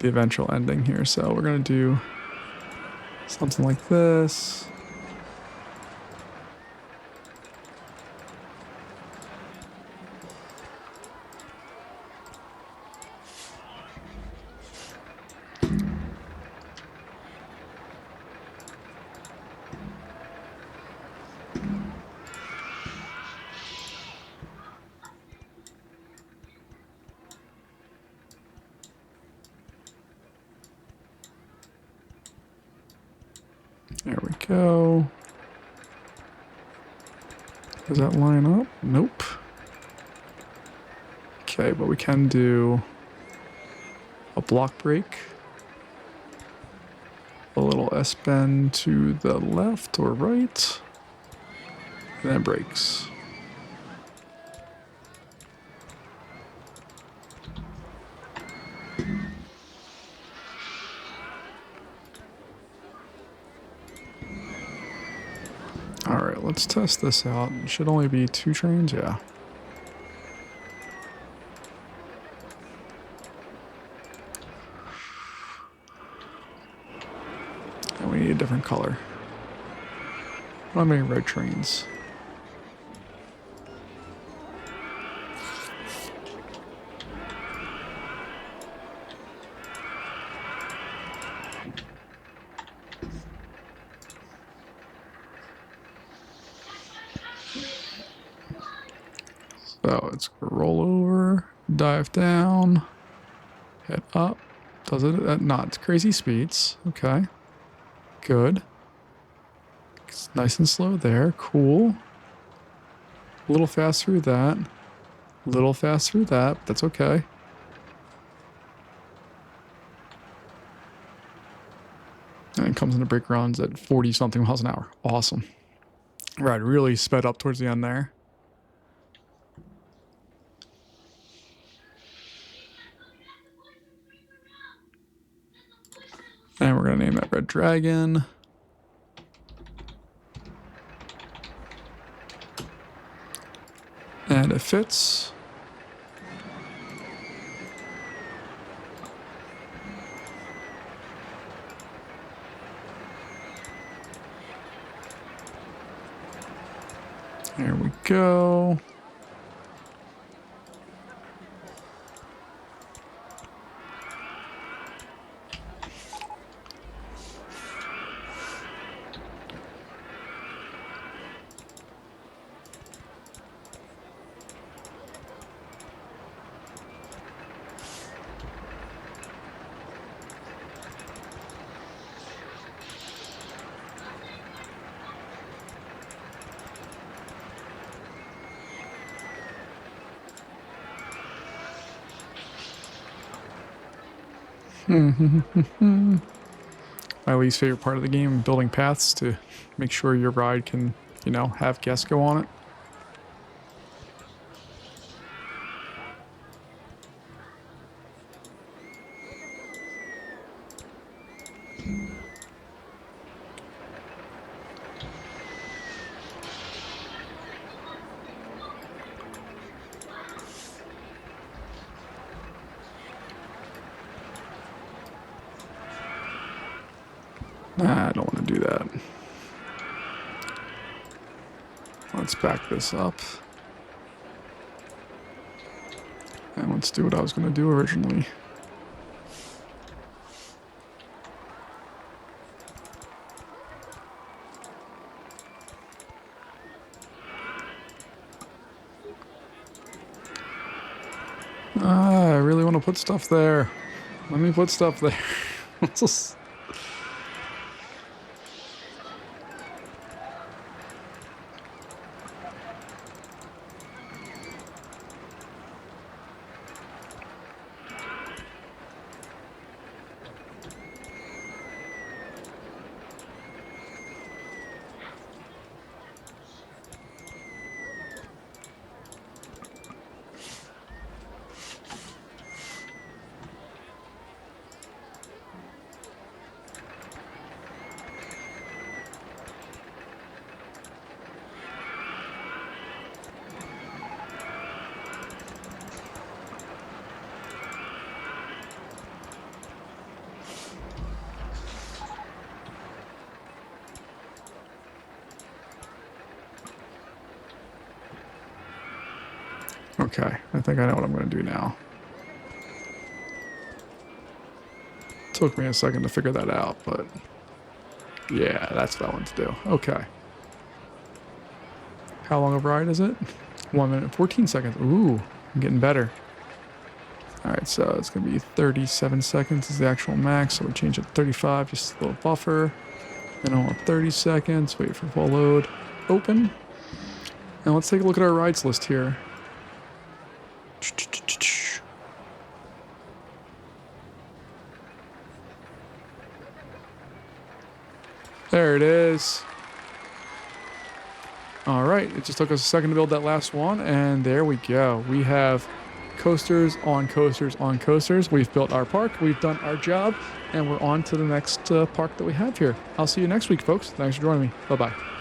the eventual ending here. So we're going to do something like this. go. Does that line up? Nope. Okay, but we can do a block break. A little S-bend to the left or right. And then brakes. Alright, let's test this out. It should only be 2 trains, yeah. And we need a different color. How many red trains? So it's gonna roll over, dive down, head up. Does it at not crazy speeds? Okay. Good. It's nice and slow there. Cool. A little fast through that. A little fast through that. But that's okay. And it comes into brake runs at 40 something miles an hour. Awesome. Right, really sped up towards the end there. And we're going to name that Red Dragon. And it fits. There we go. My least favorite part of the game, building paths to make sure your ride can, you know, have guests go on it. Nah, I don't want to do that. Let's back this up. And let's do what I was going to do originally. I really want to put stuff there. Let me put stuff there. Okay, I think I know what I'm going to do now. Took me a second to figure that out, but yeah, that's what I want to do. Okay. How long of a ride is it? 1 minute, 14 seconds. Ooh, I'm getting better. All right, so it's going to be 37 seconds is the actual max, so we'll change it to 35, just a little buffer. Then on 30 seconds, wait for full load, open. Now let's take a look at our rides list here. There it is. All right, it just took us a second to build that last one, and there we go. We have coasters on coasters on coasters. We've built our park, we've done our job, and we're on to the next park that we have here. I'll see you next week, folks. Thanks for joining me. Bye-bye.